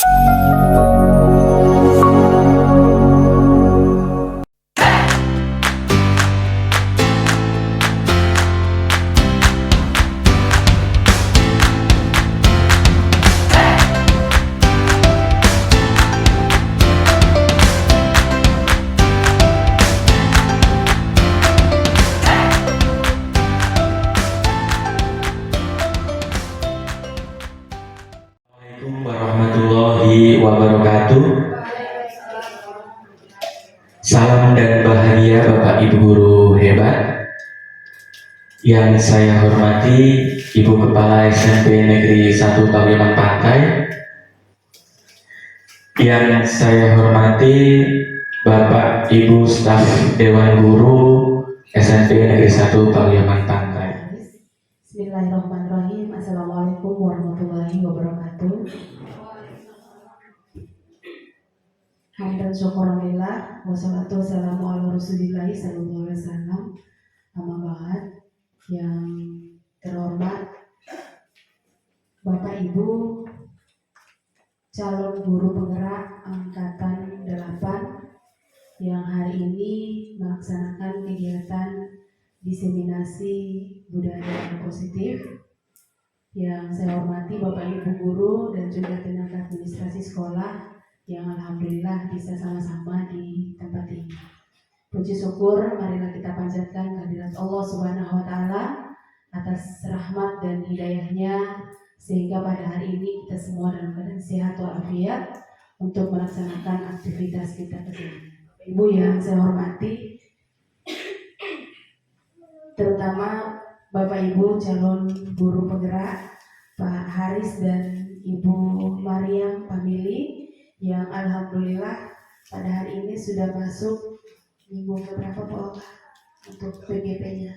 Assalamualaikum warahmatullahi wabarakatuh. Salam dan bahagia Bapak Ibu guru hebat. Yang saya hormati Ibu Kepala SMP Negeri 1 Paguyuban Pantai. Yang saya hormati Bapak Ibu staf Dewan Guru SMP Negeri 1 Paguyuban Pantai. Bismillahirrahmanirrahim. Assalamualaikum warahmatullahi wabarakatuh. Hamdan syukurillah wassalatu wassalamu ala rasulillahi sallallahu alaihi wasallam. Amma ba'd. Yang terhormat Bapak Ibu calon guru penggerak angkatan 8 yang hari ini melaksanakan kegiatan diseminasi budaya yang positif. Yang saya hormati Bapak Ibu guru dan juga tenaga administrasi sekolah yang alhamdulillah bisa sama-sama di tempat ini. Puji syukur marilah kita panjatkan kehadirat Allah Subhanahu wa taala atas rahmat dan hidayahnya sehingga pada hari ini kita semua dalam keadaan sehat walafiat untuk melaksanakan aktivitas kita keseharian. Ibu yang saya hormati, terutama Bapak Ibu calon guru penggerak Pak Haris dan Ibu Mariam Famili yang alhamdulillah pada hari ini sudah masuk minggu keberapa Pak untuk PGP-nya?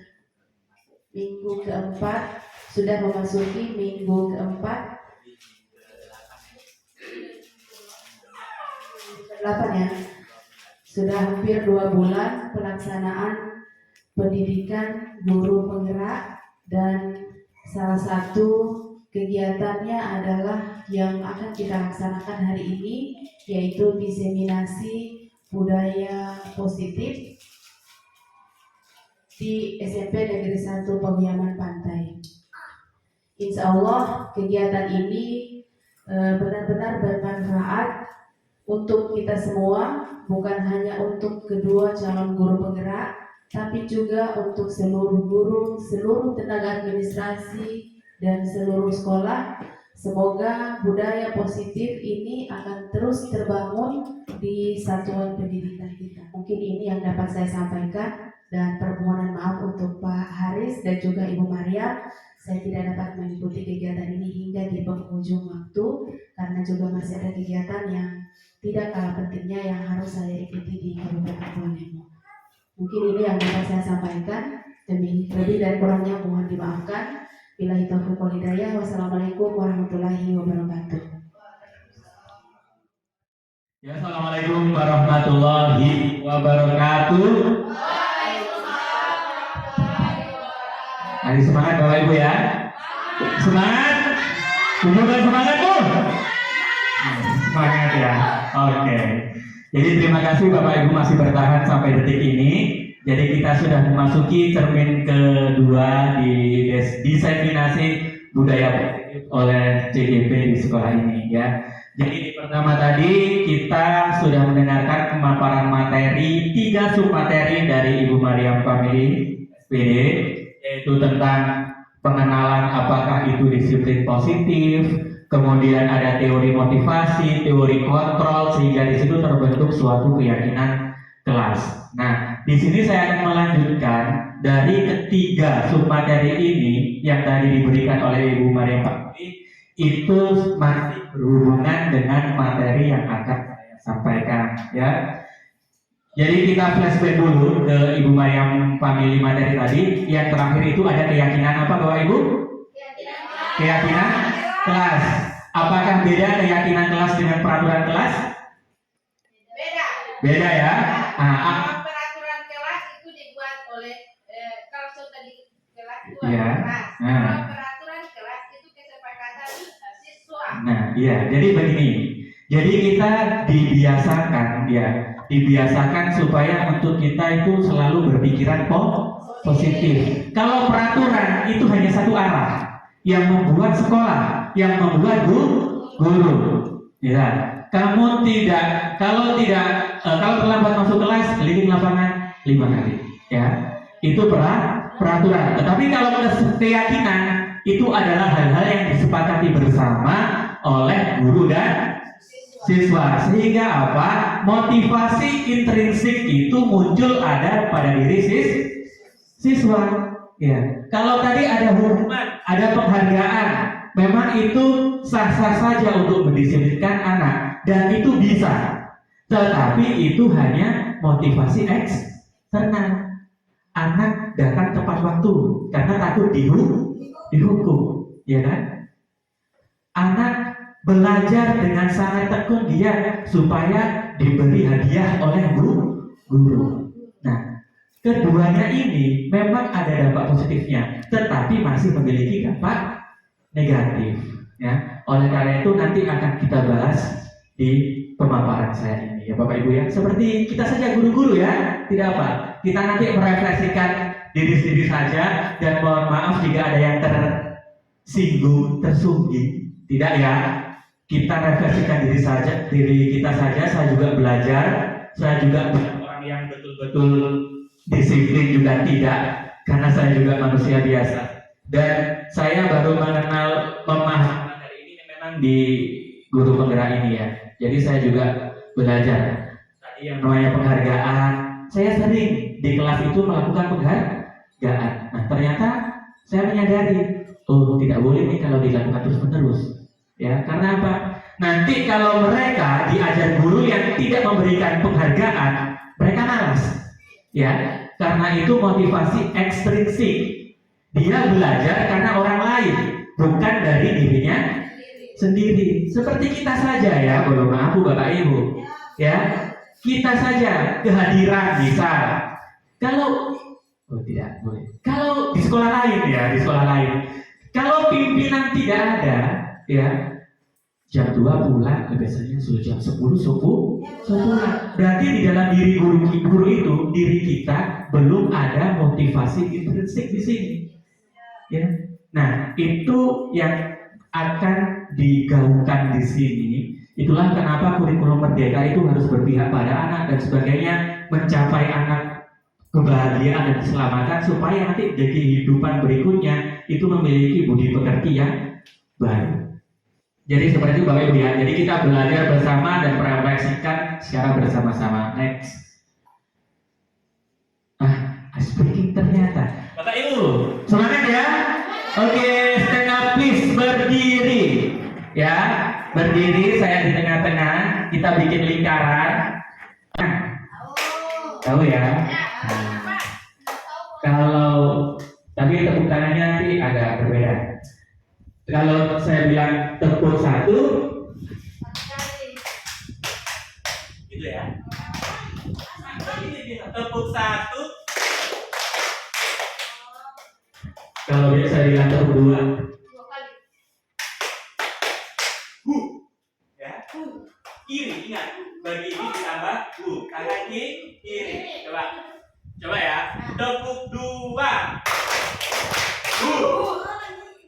Minggu keempat, sudah memasuki minggu keempat 8 ya. Sudah hampir 2 bulan pelaksanaan pendidikan guru penggerak dan salah satu kegiatannya adalah yang akan kita laksanakan hari ini yaitu diseminasi budaya positif di SMP Negeri 1 Paguyuban Pantai. Insya Allah kegiatan ini benar-benar bermanfaat untuk kita semua, bukan hanya untuk kedua calon guru penggerak, tapi juga untuk seluruh guru, seluruh tenaga administrasi, dan seluruh sekolah. Semoga budaya positif ini akan terus terbangun di satuan pendidikan kita. Mungkin ini yang dapat saya sampaikan, dan permohonan maaf untuk Pak Haris dan juga Ibu Maria. Saya tidak dapat mengikuti kegiatan ini hingga di penghujung waktu, karena juga masih ada kegiatan yang tidak kalah pentingnya yang harus saya ikuti di Kabupaten Probolinggo. Mungkin ini yang dapat saya sampaikan. Demi lebih dan kurangnya mohon dimaafkan. Billahi taufiq wal hidayah. Wassalamualaikum warahmatullahi wabarakatuh. Ya, assalamualaikum warahmatullahi wabarakatuh. Mari semangat Bapak Ibu ya. Semangat. Tunjukkan semangat Bu. Semangat ya. Oke. Jadi terima kasih Bapak Ibu masih bertahan sampai detik ini. Jadi kita sudah memasuki termin kedua di diseminasi budaya positif oleh CGP di sekolah ini ya. Jadi di pertama tadi kita sudah mendengarkan pemaparan materi 3 submateri dari Ibu Mariam Famili SPD, yaitu tentang pengenalan apakah itu disiplin positif, kemudian ada teori motivasi, teori kontrol, sehingga di situ terbentuk suatu keyakinan kelas. Nah, di sini saya akan melanjutkan dari ketiga submateri ini yang tadi diberikan oleh Ibu Mariam Famili, itu masih berhubungan dengan materi yang akan saya sampaikan ya. Jadi kita flashback dulu ke Ibu Mariam Famili materi tadi. Yang terakhir itu ada keyakinan apa Bapak Ibu? Keyakinan kelas. Apakah beda keyakinan kelas dengan peraturan kelas? Beda ya. Nah, peraturan kelas itu dibuat oleh kalau tadi kelas itu ya. kelas. Kalau peraturan kelas itu kesepakatan siswa. Nah, iya. Jadi begini. Jadi kita dibiasakan dibiasakan supaya untuk kita itu selalu berpikiran positif. Kalau peraturan itu hanya satu arah, yang membuat sekolah, yang membuat guru. Ya, kalau terlambat masuk kelas, keliling lapangan 5 kali. Ya, itu peraturan. Tetapi kalau keyakinan itu adalah hal-hal yang disepakati bersama oleh guru dan siswa, sehingga apa? Motivasi intrinsik itu muncul ada pada diri siswa. Ya, kalau tadi ada hukuman, ada penghargaan, memang itu sah-sah saja untuk mendisiplinkan anak dan itu bisa. Tetapi itu hanya motivasi eksternal. Anak datang tepat waktu karena takut dihukum, ya kan? Anak belajar dengan sangat tekun giat supaya diberi hadiah oleh guru. Nah, keduanya ini memang ada dampak positifnya, tetapi masih memiliki dampak negatif. Ya, oleh karena itu nanti akan kita bahas di pemaparan saya ini, ya Bapak Ibu ya. Seperti kita saja guru-guru ya, tidak apa. Kita nanti merefleksikan diri sendiri saja dan mohon maaf jika ada yang tersinggung, tersungging. Tidak ya. Kita refleksikan diri kita saja. Saya juga belajar, saya juga orang yang betul-betul disiplin juga tidak, karena saya juga manusia biasa. Dan saya baru mengenal pemahaman dari ini memang di guru penggerak ini ya. Jadi saya juga belajar. Tadi yang namanya penghargaan, saya sering di kelas itu melakukan penghargaan. Nah ternyata saya menyadari, oh tidak boleh nih kalau dilakukan terus-menerus. Ya, karena apa? Nanti kalau mereka diajar guru yang tidak memberikan penghargaan, mereka malas. Ya, karena itu motivasi ekstrinsik. Dia belajar karena orang lain, bukan dari dirinya sendiri. Seperti kita saja ya, mohon maaf Bapak Ibu. Ya, kita saja kehadiran bisa. Kalau tidak boleh. Kalau di sekolah lain ya, di sekolah lain. Kalau pimpinan tidak ada, ya jam 2 pulang, biasanya sudah jam 10 subuh pulang. Berarti di dalam diri guru itu, diri kita belum ada motivasi intrinsik di sini. Ya. Nah, itu yang akan digaungkan di sini. Itulah kenapa kurikulum merdeka itu harus berpihak pada anak dan sebagainya, mencapai anak kebahagiaan dan keselamatan supaya nanti di kehidupan berikutnya itu memiliki budi pekerti yang baik. Jadi seperti itu Bapak Ibu ya. Jadi kita belajar bersama dan merefleksikan secara bersama-sama. Next. Speaking ternyata. Bapak Ibu, semangat ya. Oke, stand up please, berdiri. Ya, berdiri, saya di tengah-tengah. Kita bikin lingkaran. Tahu ya. Kalau tapi tepuk tangannya nanti agak berbeda. Kalau saya bilang tepuk satu, gitu ya. Tepuk satu. Kalau saya bilang tepuk dua, ya. Kiri, ingat. Bagi ini ditambah tangan kiri. Coba ya. Tepuk dua.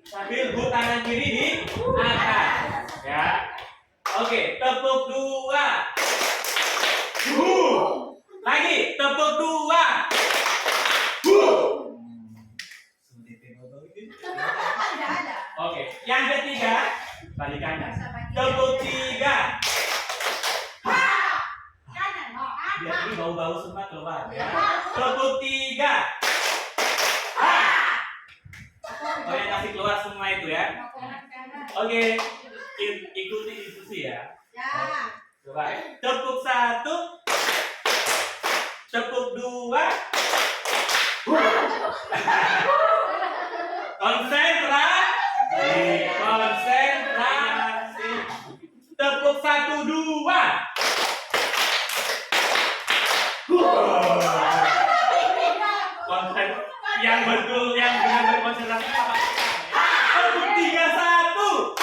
Sambil tangan kiri di atas, ya. Oke, tepuk dua. Lagi, tepuk dua. Oke, yang ketiga, balik kanan. Tepuk tiga. Biar ini bau-bau semua keluar, ya. Tepuk tiga. Orientasi keluar semua itu ya. Oke, ikuti instruksi ya. Coba. Tepuk satu, tepuk dua. Konsentrasi. Tepuk satu, dua. Yang betul, yang benar berkonsentrasi apa? Tepuk tiga, satu.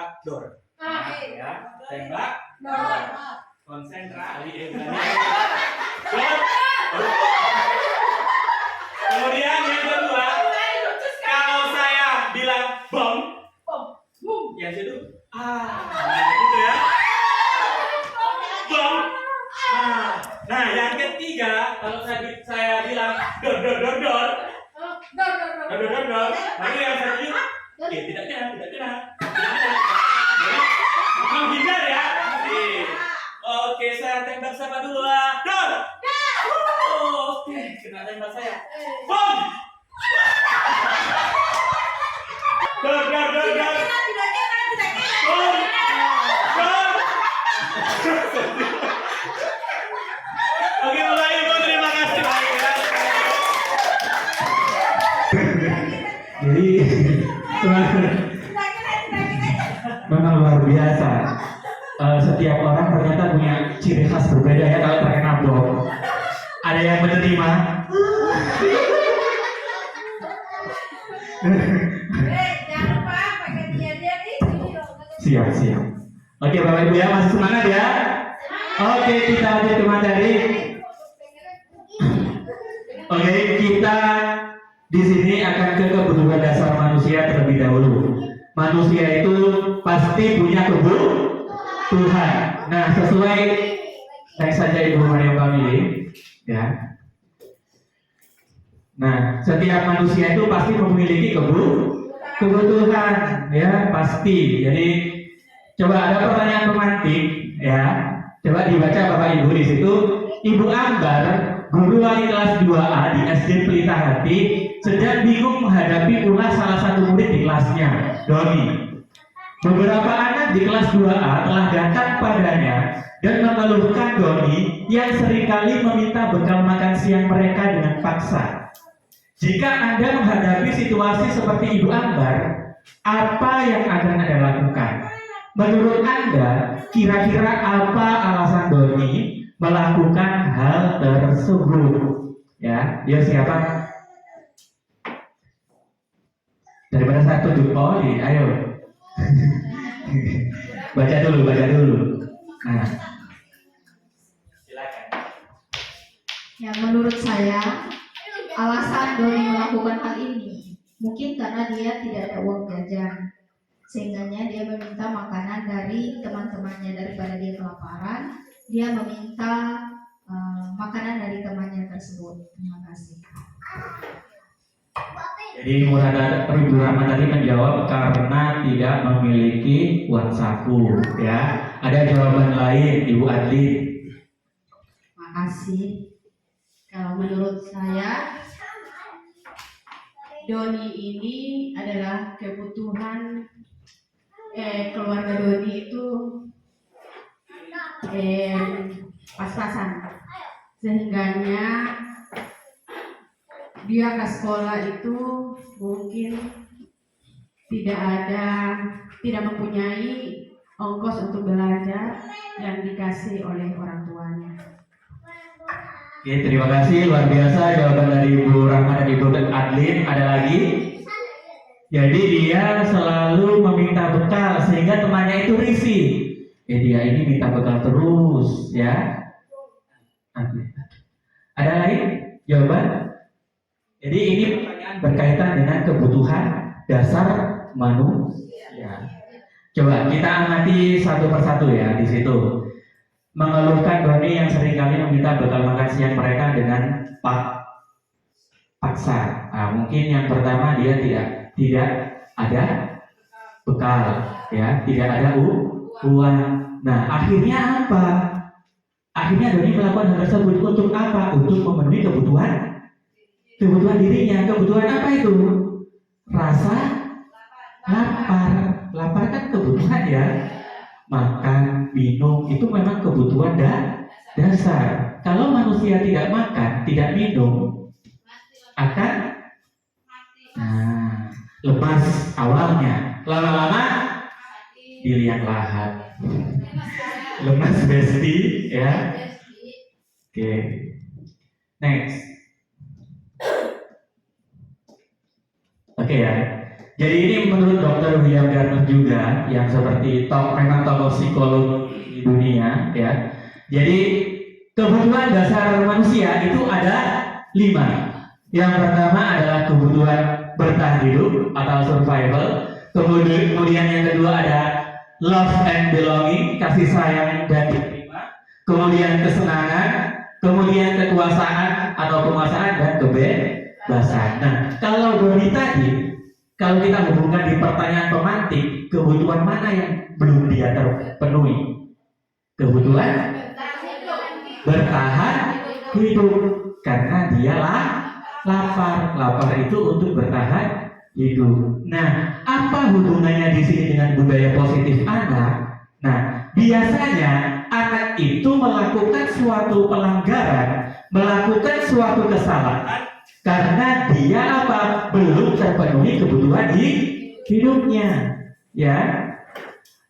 tembak dor. Ah, Nah, ya, tembak Dor. konsentrasi. Dor. Kemudian yang kedua, kalau saya bilang bom, yang itu gitu ya. Bom. Nah, yang ketiga, kalau saya bilang dor dor dor dor, lalu yang satu tidak kena, tidak kena. Menghindar ya. Oke, saya tembak siapa dulu lah? Dor. Oke, kena tembak saya. Bom. Dor dor dor dor. Bom. Dor. Oke, Bapak Ibu, terima kasih banyak ya. Jadi memang luar biasa. Setiap orang ternyata punya ciri khas berbeda ya kalau terkena bom. Ada yang menerima. Jangan lupa pakai dia di sini dong. Siap, siap. Oke, Bapak Ibu ya, masih semangat ya. Oke, kita lanjut ke materi. Oke, kita di sini akan ke kebutuhan dasar manusia terlebih dahulu. Manusia itu pasti punya kebutuhan. Nah, sesuai teks saja Ibu Maria Family, ya. Nah, setiap manusia itu pasti memiliki kebutuhan, ya pasti. Jadi, coba ada pertanyaan pemantik, ya. Coba dibaca Bapak Ibu di situ. Ibu Ambar, guru wali kelas 2A di SD Pelita Hati, sedang bingung menghadapi ulah salah satu murid di kelasnya, Doni. Beberapa anak di kelas 2A telah datang padanya dan mengeluhkan Doni yang seringkali meminta bekal makan siang mereka dengan paksa. Jika Anda menghadapi situasi seperti Ibu Ambar, apa yang akan Anda lakukan? Menurut Anda, kira-kira apa alasan Doni melakukan hal tersebut? Ya, dia siapa? Daripada saya tunjuk, ayo. baca dulu. Nah, silakan. Ya, menurut saya alasan Doni melakukan hal ini mungkin karena dia tidak ada uang jajan, sehingga dia meminta makanan dari teman-temannya. Daripada dia kelaparan, dia meminta makanan dari temannya tersebut. Terima kasih. Jadi Ibu Rahma tadi menjawab karena tidak memiliki uang saku, ya. Ada jawaban lain, Ibu Adli? Makasih. Kalau menurut saya, Doni ini adalah kebutuhan keluarga Doni itu pas-pasan, sehingganya dia ke sekolah itu mungkin tidak mempunyai ongkos untuk belajar yang dikasih oleh orang tuanya. Oke, terima kasih, luar biasa jawaban dari Ibu Rahma dan Ibu Adlin. Ada lagi? Jadi dia selalu meminta bekal sehingga temannya itu risih. Dia ini minta bekal terus, ya. Ada lain jawaban? Jadi ini pertanyaan berkaitan dengan kebutuhan dasar manusia. Coba kita amati satu persatu ya di situ. Mengeluhkan Doni yang seringkali meminta bekal makan siang mereka dengan paksa. Nah, mungkin yang pertama dia tidak ada bekal, ya, tidak ada uang. Nah, akhirnya apa? Akhirnya Doni melakukan hal tersebut untuk apa? Untuk memenuhi kebutuhan dirinya. Kebutuhan apa itu? Rasa lapar. Lapar kan kebutuhan ya. Makan, minum itu memang kebutuhan dasar. Kalau manusia tidak makan, tidak minum, akan lemas awalnya. Lama-lama di liang lahat. Lemas besti, ya. Oke. Next. Oke ya. Jadi ini menurut Dr. William Gardner juga yang seperti memang tokoh psikolog di dunia ya. Jadi kebutuhan dasar manusia itu ada 5. Yang pertama adalah kebutuhan bertahan hidup atau survival. Kemudian yang kedua ada love and belonging, kasih sayang dan diterima. Kemudian kesenangan, kemudian kekuasaan atau penguasaan dan kebebasan. Nah, kalau dari tadi, kalau kita hubungkan di pertanyaan pemantik, kebutuhan mana yang belum dia terpenuhi? Kebutuhan bertahan hidup, karena dia lapar. Lapar itu untuk bertahan hidup. Nah, apa hubungannya di sini dengan budaya positif anak? Nah, biasanya anak itu melakukan suatu pelanggaran, melakukan suatu kesalahan karena dia apa? Belum terpenuhi kebutuhan hidupnya. Ya,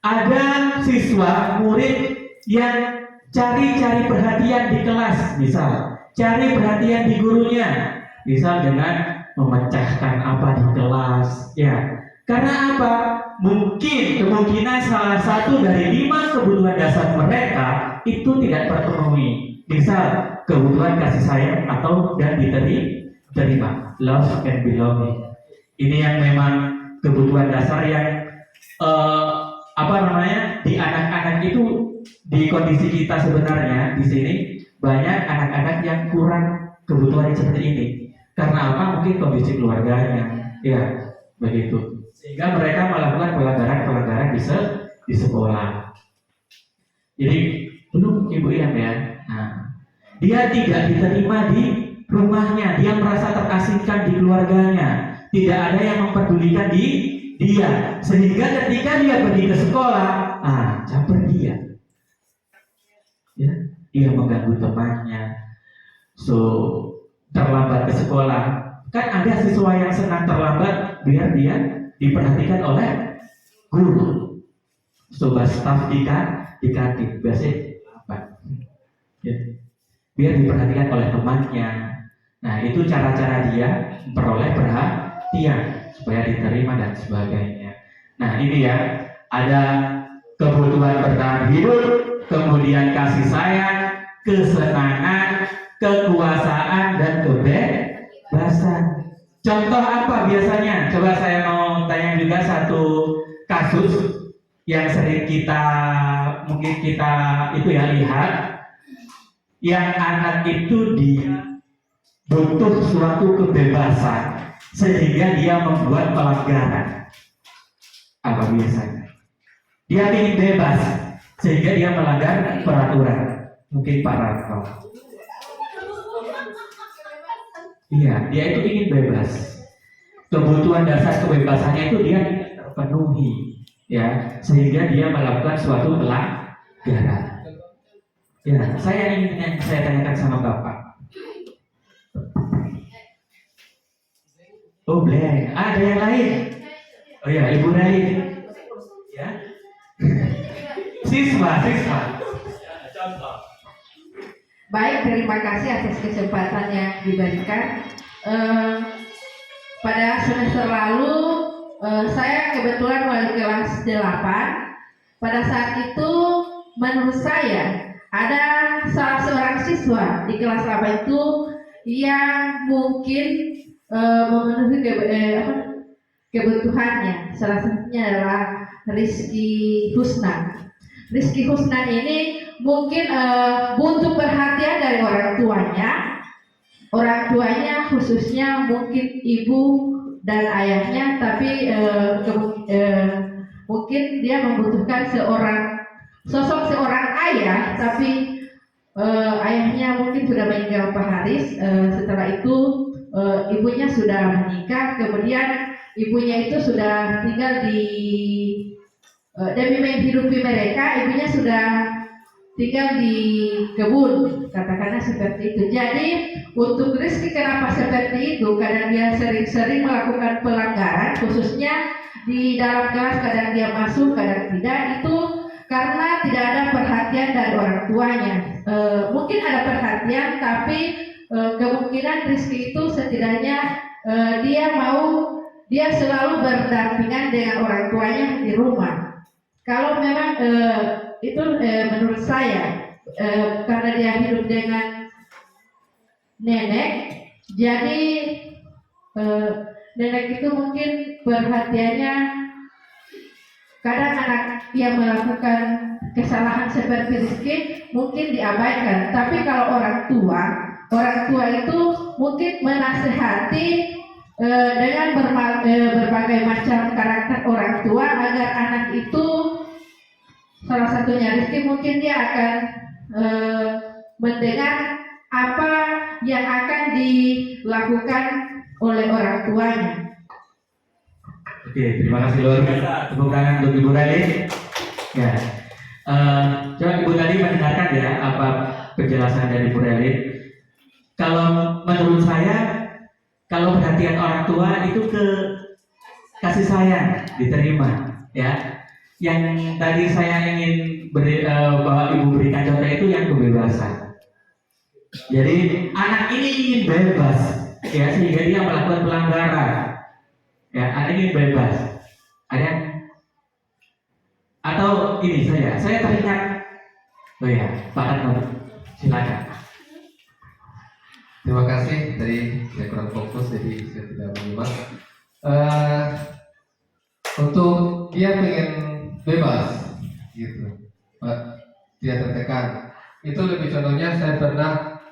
ada siswa murid yang cari-cari perhatian di kelas, misal cari perhatian di gurunya, misal dengan memecahkan apa di kelas, ya. Karena apa? Mungkin kemungkinan salah satu dari 5 kebutuhan dasar mereka itu tidak terpenuhi. Misal kebutuhan kasih sayang atau dan diterima, love and belonging. Ini yang memang kebutuhan dasar yang di anak-anak itu, di kondisi kita sebenarnya di sini banyak anak-anak yang kurang kebutuhan seperti ini. Karena apa? Mungkin kondisi keluarganya, ya begitu. Sehingga mereka melakukan pelanggaran di sekolah. Jadi belum Ibu Ian ya. Nah, dia tidak diterima di rumahnya, dia merasa terasingkan di keluarganya, tidak ada yang mempedulikan dia, sehingga ketika dia pergi ke sekolah, caper dia, ya, dia mengganggu temannya, terlambat ke sekolah. Kan ada siswa yang senang terlambat biar dia diperhatikan oleh guru, staf di kantin, biasanya lambat, ya, biar diperhatikan oleh temannya. Nah, itu cara-cara dia memperoleh perhatian supaya diterima dan sebagainya. Nah, ini ya, ada kebutuhan bertahan hidup, kemudian kasih sayang, kesenangan, kekuasaan dan kebebasan. Contoh apa biasanya? Coba saya mau tanya juga satu kasus yang sering mungkin kita itu ya lihat, yang anak itu dia butuh suatu kebebasan sehingga dia membuat pelanggaran. Apa biasanya? Dia ingin bebas sehingga dia melanggar peraturan. Mungkin Pak Ranto. Iya, dia itu ingin bebas. Kebutuhan dasar kebebasannya itu dia tidak terpenuhi, ya, sehingga dia melakukan suatu pelanggaran. Ya, saya tanyakan sama Bapak. Oh, blank. Ada yang lain? Oh ya, Ibu lain. Ya. Siswa. Contoh. Baik, terima kasih atas kesempatan yang diberikan. Pada semester lalu, saya kebetulan wali kelas 8. Pada saat itu, menurut saya, ada salah seorang siswa di kelas 8 itu yang mungkin memenuhi kebutuhannya. Salah satunya adalah Rizky Husnan. Rizky Husnan ini mungkin butuh perhatian dari orang tuanya. Orang tuanya khususnya mungkin ibu dan ayahnya, tapi mungkin dia membutuhkan sosok seorang ayah, tapi ayahnya mungkin sudah meninggal Pak Haris. Setelah itu ibunya sudah menikah, kemudian ibunya itu sudah tinggal demi menghidupi mereka, ibunya sudah tinggal di kebun, katakanlah seperti itu. Jadi untuk Rizky kenapa seperti itu? Karena dia sering-sering melakukan pelanggaran, khususnya di dalam kelas, kadang dia masuk, kadang tidak, itu karena tidak ada perhatian dari orang tuanya. Mungkin ada perhatian, tapi kemungkinan Rizky itu setidaknya dia mau dia selalu berdampingan dengan orang tuanya di rumah. Kalau memang itu menurut saya karena dia hidup dengan nenek, jadi nenek itu mungkin perhatiannya kadang anak yang melakukan kesalahan seperti Rizky mungkin diabaikan. Tapi kalau orang tua itu mungkin menasehati dengan berbagai macam karakter orang tua agar anak itu, salah satunya Rizky, mungkin dia akan mendengar apa yang akan dilakukan oleh orang tuanya. Oke, terima kasih luar biasa. Tepuk tangan untuk Ibu Rali. Ya, coba Ibu tadi mendengarkan ya apa penjelasan dari Ibu Rali. Kalau menurut saya, kalau perhatian orang tua itu ke kasih sayang diterima, ya. Yang tadi saya ingin bahwa Ibu berikan contoh itu yang kebebasan. Jadi anak ini ingin bebas, ya, sehingga dia melakukan pelanggaran. Ya, anak ingin bebas. Ada atau ini saya teringat. Oh ya, Pak Arno, silakan. Terima kasih, tadi saya kurang fokus jadi saya tidak menyimak. Untuk dia pengen bebas, gitu, dia tertekan. Itu lebih contohnya saya pernah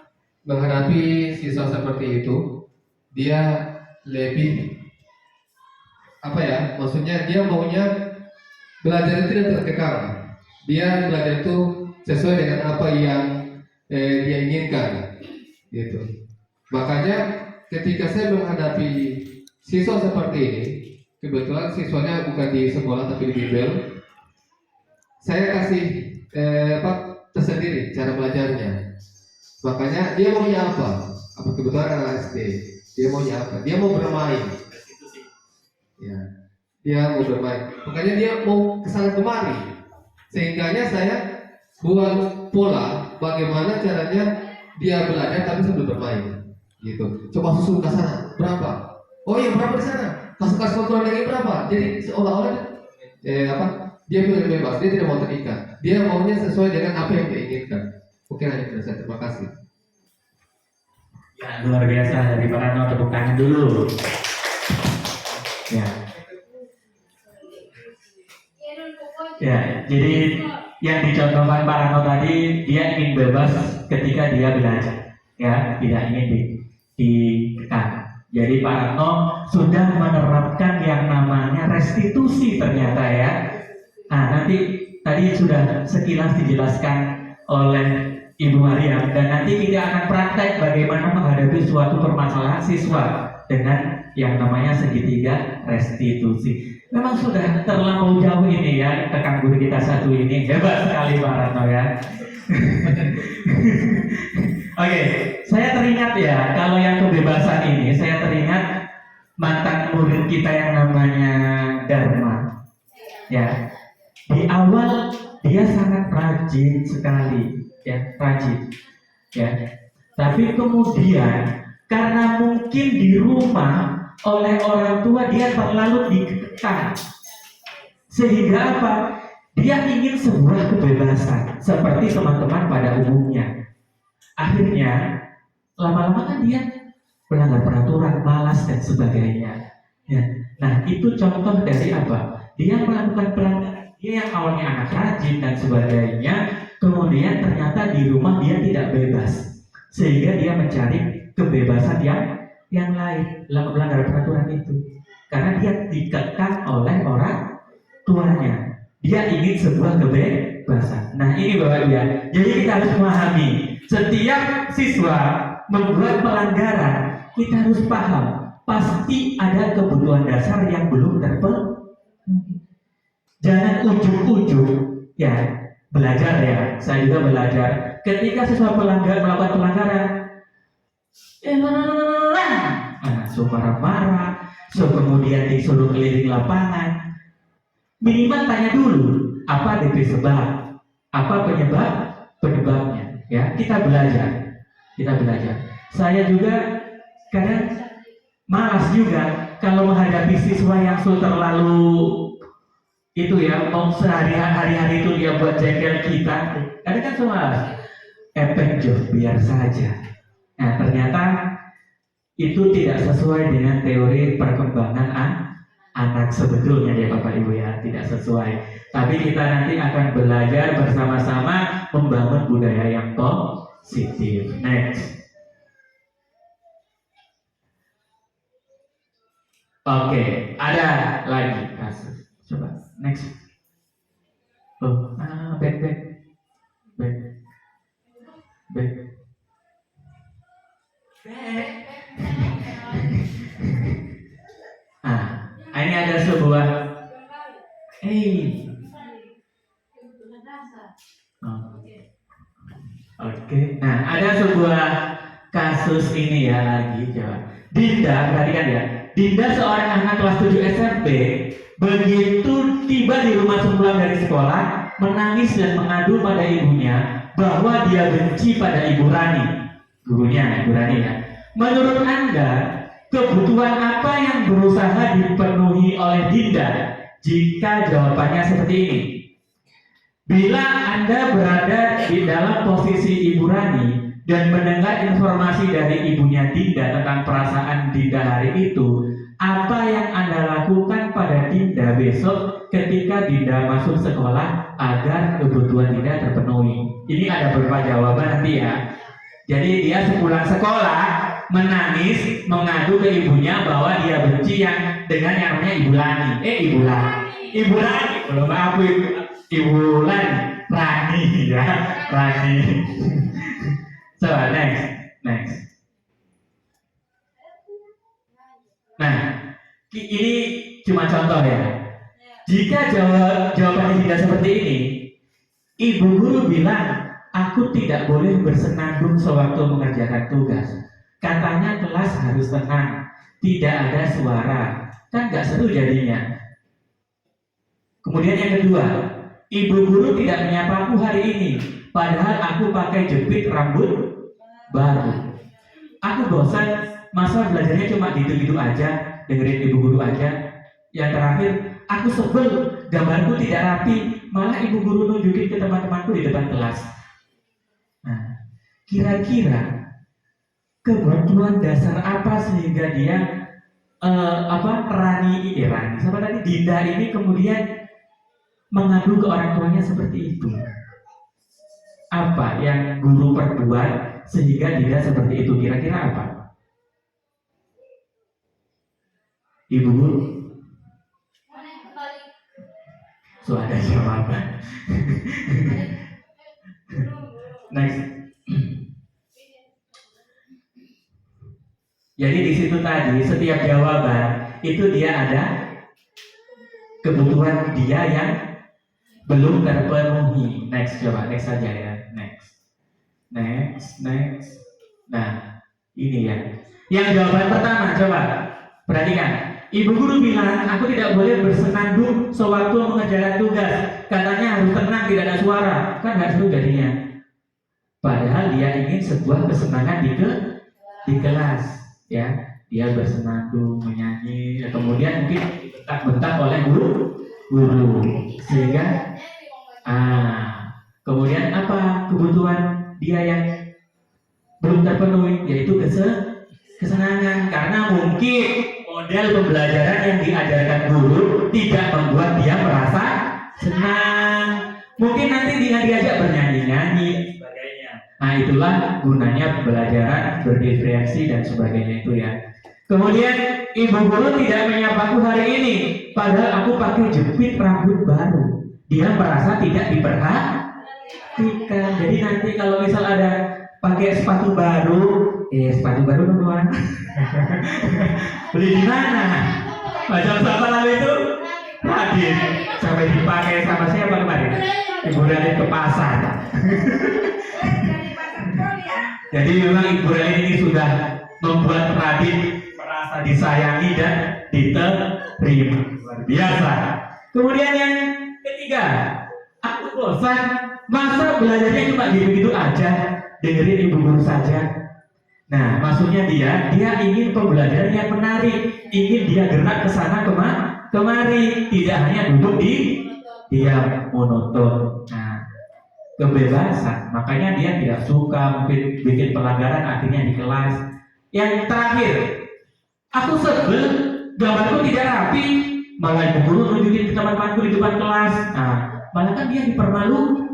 menghadapi siswa seperti itu. Dia lebih apa ya? Maksudnya dia maunya belajar itu tidak tertekan. Dia belajar itu sesuai dengan apa yang dia inginkan, gitu. Makanya ketika saya menghadapi siswa seperti ini, kebetulan siswanya bukan di sekolah tapi di bimbel, saya kasih tersendiri cara belajarnya. Makanya dia maunya apa? Apa kebetulan anak SD, dia maunya apa? Dia mau bermain. Ya, dia mau bermain. Makanya dia mau kesana kemari. Sehingganya saya buat pola bagaimana caranya dia belajar tapi sambil bermain. Gitu. Coba susun ke sana. Berapa? Oh iya, berapa di sana? Kasih kontrol lagi berapa? Jadi seolah-olah dia pilih bebas, dia tidak mau terikat. Dia maunya sesuai dengan apa yang dia inginkan. Oke, hanya itu saja. Terima kasih. Ya, luar biasa dari Pak Arno, tepuk tangan dulu. Ya. Ya, jadi yang dicontohkan Pak Arno tadi, dia ingin bebas ketika dia belajar, ya, tidak ingin dikekang. Jadi Pak Arno sudah menerapkan yang namanya restitusi ternyata ya. Nah, nanti tadi sudah sekilas dijelaskan oleh Ibu Maria, dan nanti kita akan praktek bagaimana menghadapi suatu permasalahan siswa dengan yang namanya segitiga restitusi. Memang sudah terlampau jauh ini ya, rekan guru kita satu ini hebat sekali Pak Ratno ya. Oke, saya teringat ya, kalau yang kebebasan ini, saya teringat mantan murid kita yang namanya Dharma. Ya, di awal dia sangat rajin sekali, ya, rajin. Ya, tapi kemudian karena mungkin di rumah oleh orang tua dia terlalu dikekang, sehingga apa? Dia ingin sebuah kebebasan seperti teman-teman pada umumnya. Akhirnya lama-lama kan dia melanggar peraturan, malas dan sebagainya. Ya. Nah, itu contoh dari apa? Dia melakukan pelanggaran. Dia yang awalnya anak rajin dan sebagainya, kemudian ternyata di rumah dia tidak bebas, sehingga dia mencari kebebasan yang lain, melanggar peraturan itu, karena dia dikekang oleh orang tuanya. Dia ingin sebuah kebebasan. Nah, ini Bapak Ibu ya. Jadi kita harus memahami, setiap siswa membuat pelanggaran, kita harus paham pasti ada kebutuhan dasar yang belum terpenuhi. Jangan ujug-ujug ya belajar ya. Saya juga belajar. Ketika siswa melakukan pelanggaran, so marah-marah, so kemudian disuruh keliling lapangan. Minimal tanya dulu apa DP sebab, apa penyebabnya. Ya, kita belajar. Saya juga kadang malas juga. kalau menghadapi siswa yang terlalu itu ya, mau hari-hari itu dia buat jengkel kita, ada kan semua efek job biar saja. Nah ternyata itu tidak sesuai dengan teori perkembangan anak sebetulnya ya Bapak Ibu ya, tidak sesuai. Tapi kita nanti akan belajar bersama-sama membangun budaya yang positif. Next. Oke, ada lagi kasus. Coba next. Oh, back. Ini ada sebuah Oke. Nah, ada sebuah kasus ini ya lagi coba. Dinda, perhatikan ya. Dinda seorang anak kelas 7 SMP, begitu tiba di rumah sepulang dari sekolah, menangis dan mengadu pada ibunya bahwa dia benci pada Ibu Rani, gurunya, Ibu Rani ya. Menurut Anda, kebutuhan apa yang berusaha dipenuhi oleh Dinda jika jawabannya seperti ini? Bila Anda berada di dalam posisi Ibu Rani dan mendengar informasi dari ibunya Dinda tentang perasaan Dinda hari itu, apa yang Anda lakukan pada Dinda besok ketika Dinda masuk sekolah agar kebutuhan Dinda terpenuhi? Ini ada beberapa jawaban nanti ya. Jadi dia sepulang sekolah menangis, mengadu ke ibunya bahwa dia benci yang dengan yang namanya Ibu Lani. Ibu Lani, belum aku Ibu Rani ya, Rani. Coba next. Nah, ini cuma contoh ya. Jika jawabannya tidak seperti ini, ibu guru bilang, aku tidak boleh bersenandung sewaktu mengerjakan tugas. Katanya kelas harus tenang, tidak ada suara, kan nggak seru jadinya. Kemudian yang kedua, ibu guru tidak menyapaku hari ini, padahal aku pakai jepit rambut baru. Aku bosan, masa belajarnya cuma gitu-gitu aja, dengerin ibu guru aja. Yang terakhir, aku sebel, gambarku tidak rapi, malah ibu guru nunjukin ke teman-temanku di depan kelas. Nah, kira-kira kebutuhan dasar apa sehingga dia Rani, siapa tadi, Dinda ini kemudian mengadu ke orang tuanya seperti itu? Apa yang guru perbuat sehingga Dinda seperti itu? Kira-kira apa? Ibu guru? So ada jawaban. Next. Jadi di situ tadi setiap jawaban itu dia ada kebutuhan dia yang belum terpenuhi. Next, coba next saja ya. Next. Nah, ini ya. Yang jawaban pertama, coba perhatikan. Ibu guru bilang, aku tidak boleh bersenandung sewaktu mengerjakan tugas. Katanya harus tenang, tidak ada suara. Kan nggak seru jadinya. Padahal dia ingin sebuah kesenangan di kelas, ya. Dia bersenandung, menyanyi, ya, kemudian mungkin dibentak-bentak oleh guru, sehingga kemudian apa kebutuhan dia yang belum terpenuhi, yaitu kesenangan, karena mungkin model pembelajaran yang diajarkan guru tidak membuat dia merasa senang. Mungkin nanti dia diajak bernyanyi-nyanyi dan sebagainya. Nah, itulah gunanya pembelajaran berdiferensi dan sebagainya itu ya. Kemudian ibu guru tidak menyapaku hari ini, padahal aku pakai jepit rambut baru. Dia merasa tidak diperhatikan. Jadi nanti kalau misal ada pakai sepatu baru teman. Beli di mana? Macam apa lalu itu? Hadir sampai dipakai sama siapa kemarin? Ibu Rani ke pasar. Jadi memang Ibu Rani ini sudah membuat Radit merasa disayangi dan diterima. Luar biasa. Kemudian yang ketiga, aku bosan, masa belajarnya cuma gitu-gitu aja, dengerin ibu guru saja. Nah, maksudnya dia ingin pembelajaran yang menarik, ingin dia gerak ke sana kemari, tidak hanya duduk di diam monoton. Nah, kebebasan, makanya dia tidak suka mungkin bikin pelanggaran akhirnya di kelas. Yang terakhir, aku sebel gambarku tidak rapi, malah ibu guru nunjukin ke teman-temanku di depan kelas. Nah, malah kan dia dipermalukan,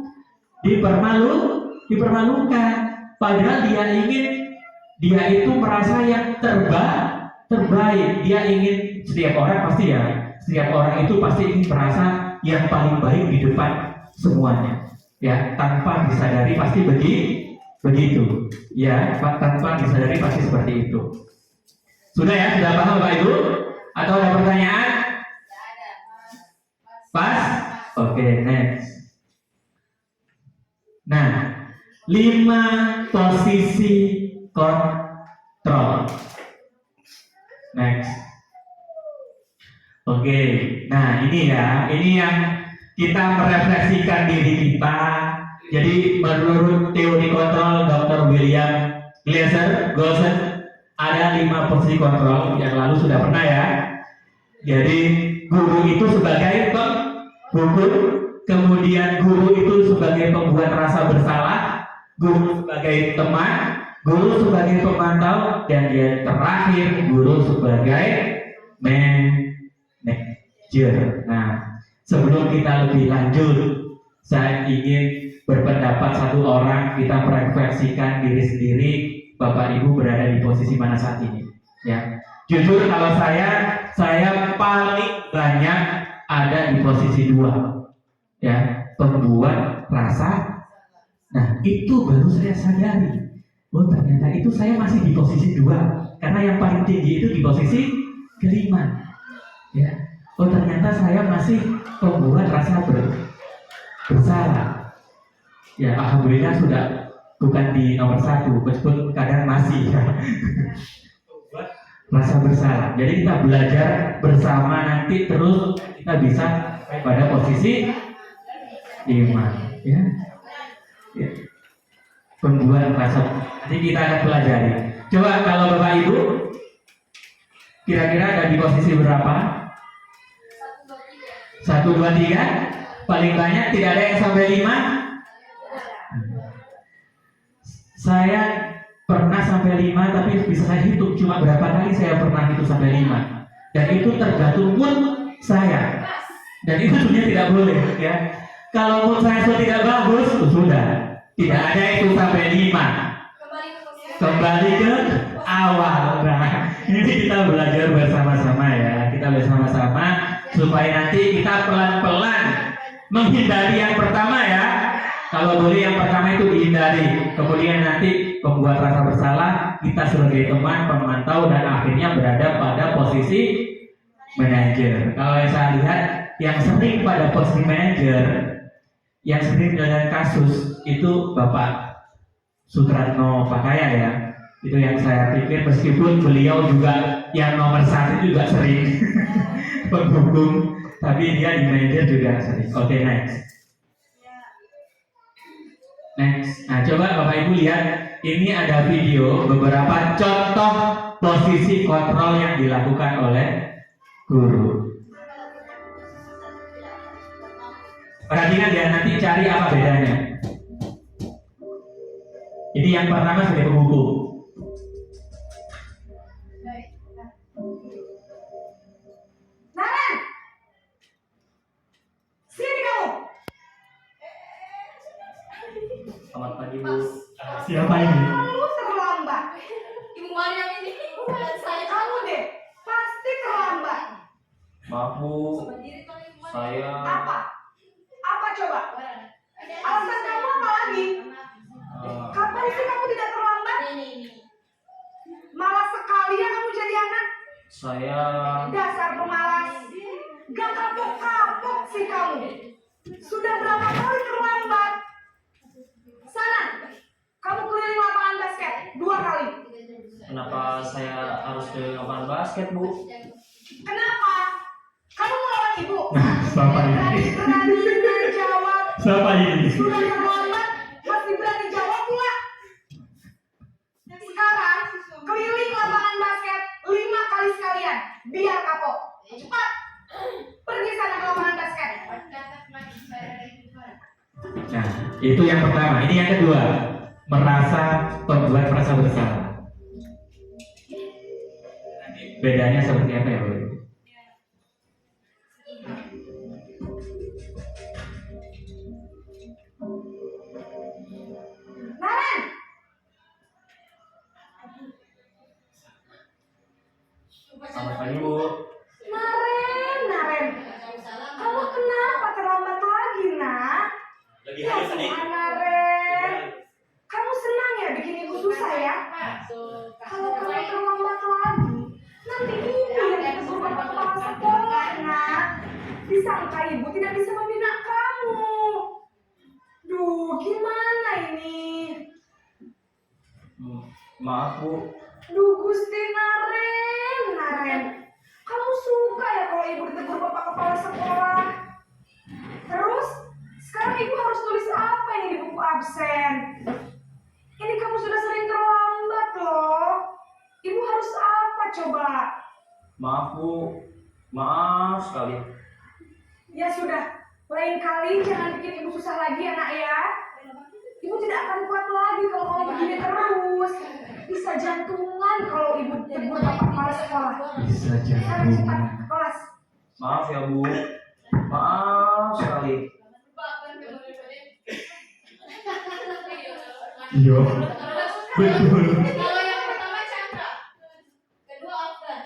padahal dia itu merasa yang terbaik. Dia ingin, setiap orang itu pasti ingin merasa yang paling baik di depan semuanya, ya, tanpa disadari pasti begitu, ya, tanpa disadari pasti seperti itu. Sudah ya, sudah paham Bapak Ibu? Atau ada pertanyaan? Pas? Oke, next. Nah, 5 posisi kontrol. Next. Oke, nah ini yang kita merefleksikan diri kita. Jadi menurut teori kontrol Dr. William Glasser, ada 5 posisi kontrol yang lalu sudah pernah ya. Jadi guru itu sebagai penghukum, kemudian guru itu sebagai pembuat rasa bersalah, guru sebagai teman, guru sebagai pemantau, dan yang terakhir guru sebagai manajer. Nah, sebelum kita lebih lanjut, saya ingin berpendapat satu orang, kita merefleksikan diri sendiri. Bapak Ibu berada di posisi mana saat ini? Ya, jujur kalau saya paling banyak ada di posisi 2, ya, pembuat rasa. Nah, itu baru saya sadari. Oh, ternyata itu saya masih di posisi 2, karena yang paling tinggi itu di posisi kelima. Ya, oh ternyata saya masih pembuat rasa bersalah. Ya, alhamdulillah sudah bukan di nomor 1, meskipun kadang masih ya. Rasa bersalah. Jadi kita belajar bersama, nanti terus kita bisa sampai pada posisi 5, ya. Ya. Pembuat rasa. Nanti kita akan pelajari. Coba kalau Bapak Ibu kira-kira ada di posisi berapa? 1, 2, 3. Paling banyak tidak ada yang sampai 5. Saya pernah sampai 5, tapi bisa saya hitung cuma berapa kali saya pernah itu sampai 5. Dan itu tergantung mood saya. Dan itu sebenarnya tidak boleh, ya. Kalau mood saya sudah tidak bagus, sudah tidak ada itu sampai 5. Kembali ke awal. Nah, ini kita belajar bersama-sama ya. Kita bersama-sama supaya nanti kita pelan-pelan menghindari yang pertama ya. Kalau boleh yang pertama itu dihindari. Kemudian nanti membuat rasa bersalah, kita sebagai teman, pemantau, dan akhirnya berada pada posisi manajer. Kalau yang saya lihat, yang sering pada posisi manajer, yang sering dengan kasus itu Bapak Sutratno Pakaya ya. Itu yang saya pikir, meskipun beliau juga yang nomor 1 juga sering penghukum, tapi dia di manajer juga sering. Oke, next. Nah, coba Bapak Ibu lihat, ini ada video beberapa contoh posisi kontrol yang dilakukan oleh guru. Perhatikan ya, nanti cari apa bedanya. Ini yang pertama sebagai penghukum. Naran, sini kamu. Selamat pagi Bu. Siapa ini? Kamu terlambat. Ibu Mariam ini bukan saya. Kamu deh, pasti terlambat. Maaf Bu, saya Apa? Apa coba? Alasan kamu apa lagi? Kapan sih kamu tidak terlambat? Malas sekali ya kamu jadi anak. saya Dasar pemalas. Gak kapok-kapok sih kamu. Sudah berapa kali terlambat? Sana, kamu keliling lapangan basket 2 kali. kenapa saya harus ke lapangan basket Bu? Kenapa? Kamu mau lawan ibu? Siapa ini? Berani-beraninya jawab. Siapa ini? Sudah terlambat, masih berani jawab pula. Sekarang Itu yang pertama. Ini yang kedua, membuat merasa bersalah. Bedanya seperti apa ya, Bu? Naren, Selamat pagi Bu. Naren, kamu kenapa terlambat lagi, nak? Lagi Ya, Tuhan, Naren. Kamu senang ya bikin ibu susah ya? Kalau kamu terlambat lagi, nanti ibu yang ditegur bapak kepala sekolah, nak. Disangka ibu tidak bisa membina kamu. Duh, gimana ini? Maaf Bu. Duh, Gusti Naren. Kamu suka ya kalau ibu ditegur bapak kepala sekolah? Terus, sekarang ibu harus tulis apa ini di buku absen? Ini kamu sudah sering terlambat loh. Ibu harus apa coba? Maaf Bu. Maaf sekali. Ya sudah, lain kali jangan bikin ibu susah lagi ya nak ya. Ibu tidak akan kuat lagi kalau kamu begini terus. Bisa jantungan kalau ibu tegur bapak kepala sekolah. Bisa Sekarang cepat jantungan. ke kelas. Maaf ya Bu. Maaf sekali. Iya, betul. Kalau yang pertama Chandra, kedua Alfred,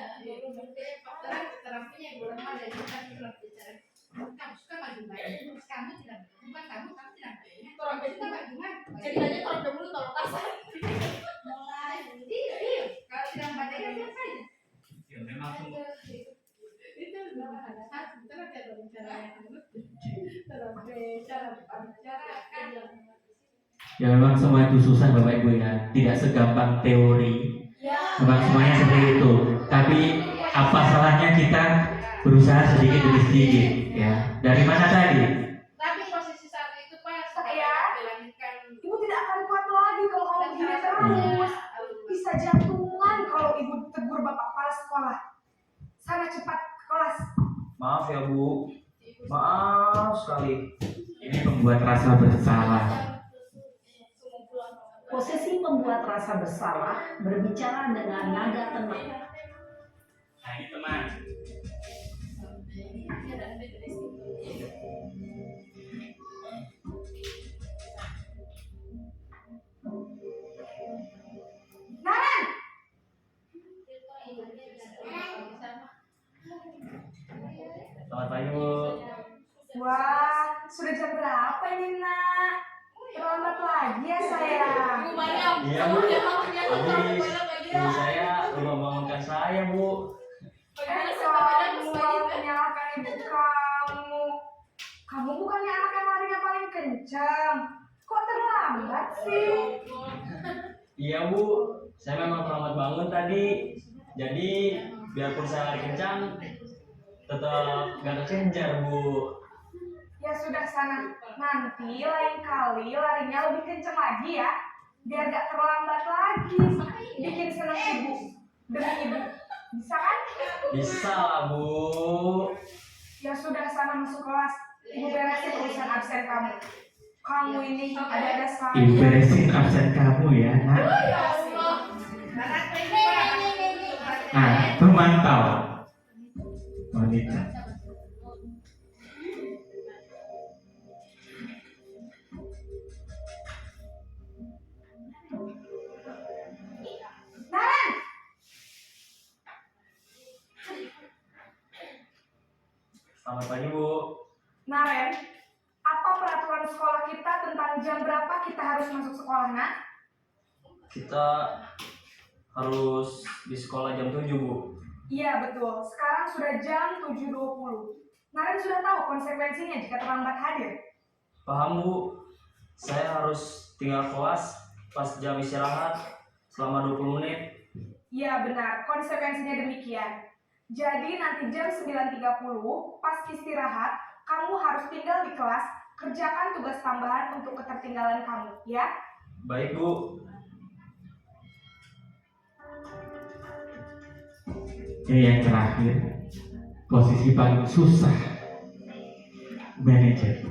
terapinya yang belum ada itu kan belum bicara. Kamu suka bagaimana? Kamu tidak bukan kamu tidak. Tolong kita bagaimana? Ceritanya tolong dulu tolong kasar. Mulai iya. Kalau tidak baca ya biasa aja. Ya memang Itu ada satu cara bicara yang cara bicara kan. ya memang semua itu susah Bapak Ibu ya, tidak segampang teori. Memang semuanya seperti itu. Tapi apa salahnya kita berusaha sedikit demi sedikit ya. Dari mana tadi? Tapi posisi saat itu pas Saya, dilanjutkan. Ibu tidak akan kuat lagi kalau kamu begini terus. Bisa jantungan kalau ibu tegur bapak kepala sekolah. Sana cepat ke kelas. Maaf ya Bu. Maaf sekali. Ini membuat rasa bersalah. Posisi membuat rasa bersalah berbicara dengan nada tenang. Nah ini teman. Naren, Selamat pagi Bu. wah sudah jam berapa ini nak? Terlambat lagi ya sayang. Iya Bu. Habis ibu saya lupa bangunkan saya Bu. Kamu malah menyalahkan ibu kamu. Kamu bukannya anak yang larinya paling kencang. Kok terlambat sih? Iya Bu. Saya memang terlambat bangun tadi. Jadi biarpun saya lari kencang, tetap gak kekejar Bu. Ya sudah sana. Nanti lain kali larinya lebih kencang lagi ya. Biar gak terlambat lagi. Bikin senang ibu. Demi ibu. Bisa kan? Bisa lah Bu. Ya sudah sana masuk kelas. Ibu beresin urusan absen kamu. Kamu ini ada salah. Ibu beresin absen kamu ya nak. Nah, pemantau wanita. Naren, Selamat pagi Bu. Naren, apa peraturan sekolah kita tentang jam berapa kita harus masuk sekolah, nak? Kita harus di sekolah jam 7 Bu. Iya betul, sekarang sudah jam 7.20. Naren sudah tahu konsekuensinya jika terlambat hadir. Paham Bu. Saya harus tinggal kelas pas jam istirahat selama 20 menit. Iya benar, konsekuensinya demikian. Jadi nanti jam 9.30 pas istirahat, kamu harus tinggal di kelas, kerjakan tugas tambahan untuk ketertinggalan kamu, ya? Baik Bu. Ini yang terakhir, posisi paling susah, manajer.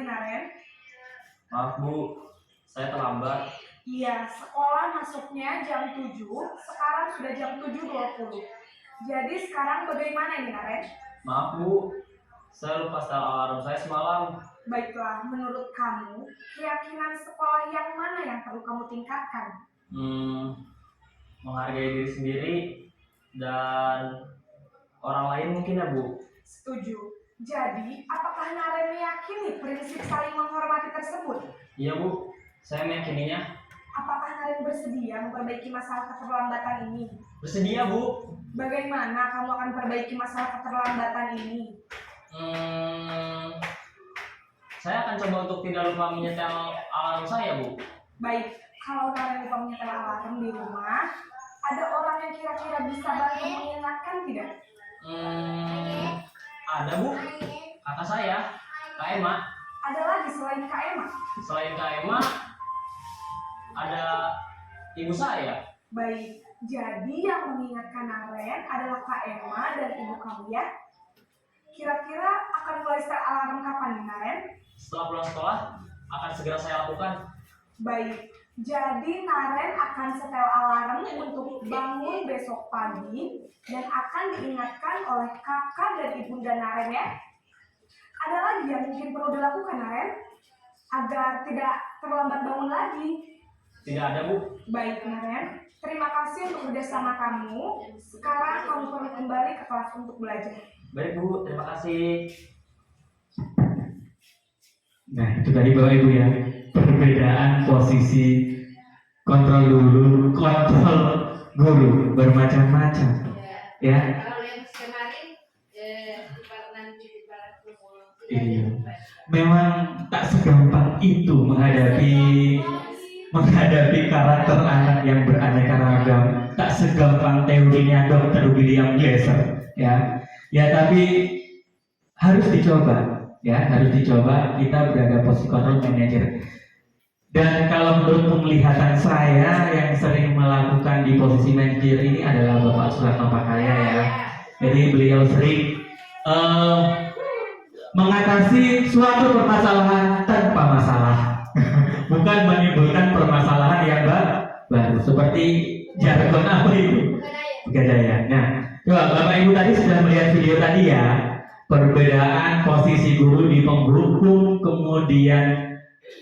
pagi, Naren. Maaf Bu, saya terlambat. Iya, sekolah masuknya jam 7, sekarang sudah jam 7.20. Jadi sekarang bagaimana nih, Naren? Maaf Bu, saya lupa setel alarm saya semalam. Baiklah, menurut kamu, keyakinan sekolah yang mana yang perlu kamu tingkatkan? Menghargai diri sendiri dan orang lain mungkin ya Bu. Setuju. Jadi, apakah Naren meyakini prinsip saling menghormati tersebut? Iya Bu, saya meyakininya. Apakah Naren bersedia memperbaiki masalah keterlambatan ini? Bersedia Bu. Bagaimana kamu akan perbaiki masalah keterlambatan ini? Saya akan coba untuk tidak lupa menyetel alarm saya Bu. Baik, kalau Naren lupa menyetel alarm di rumah, ada orang yang kira-kira bisa bantu mengingatkan tidak? Ada Bu, kakak saya, Kak Emma. Ada lagi selain Kak Emma? Selain Kak Emma, ada ibu saya. Baik, jadi yang mengingatkan Naren adalah Kak Emma dan ibu kamu ya? Kira-kira akan mulai setel alarm kapan nih, Naren? Setelah pulang sekolah, akan segera saya lakukan. Baik, jadi Naren akan setel alarm untuk bangun besok pagi dan akan diingatkan oleh kakak dan ibunda Naren ya. Ada lagi yang mungkin perlu dilakukan, Naren, agar tidak terlambat bangun lagi? Tidak ada Bu. Baik, Naren, terima kasih untuk kerjasama kamu. Sekarang kamu perlu kembali ke kelas untuk belajar. Baik Bu, terima kasih. Nah, itu tadi Bapak Ibu ya, perbedaan posisi kontrol guru bermacam-macam. Ya. Kalau yang kemarin nanti di barat Iya. Memang tak segampang itu menghadapi karakter anak yang beraneka ragam. Tak segampang teorinya Dr. William Glasser, ya. Ya, tapi harus dicoba, ya, harus dicoba. Kita berada posisi control manager. Dan kalau menurut penglihatan saya yang sering melakukan di posisi manager ini adalah Bapak Suratno Pakaya ya. Jadi beliau sering mengatasi suatu permasalahan tanpa masalah, bukan menimbulkan permasalahan yang baru. Seperti jargon apa itu? Pegadaian. Nah, coba Bapak Ibu tadi sudah melihat video tadi ya, perbedaan posisi guru di penghukum, kemudian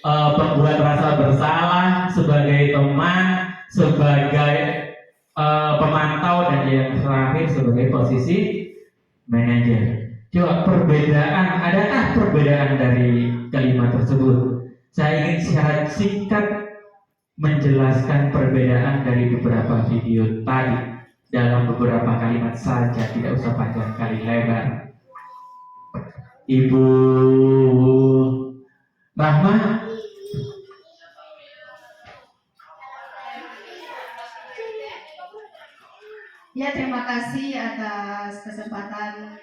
pembuat rasa bersalah sebagai teman, sebagai pemantau, dan yang terakhir sebagai posisi manajer. Coba adakah perbedaan dari kelima tersebut? Saya ingin secara singkat menjelaskan perbedaan dari beberapa video tadi dalam beberapa kalimat saja, tidak usah panjang kali lebar. Ibu Rahma. Ya, terima kasih atas kesempatan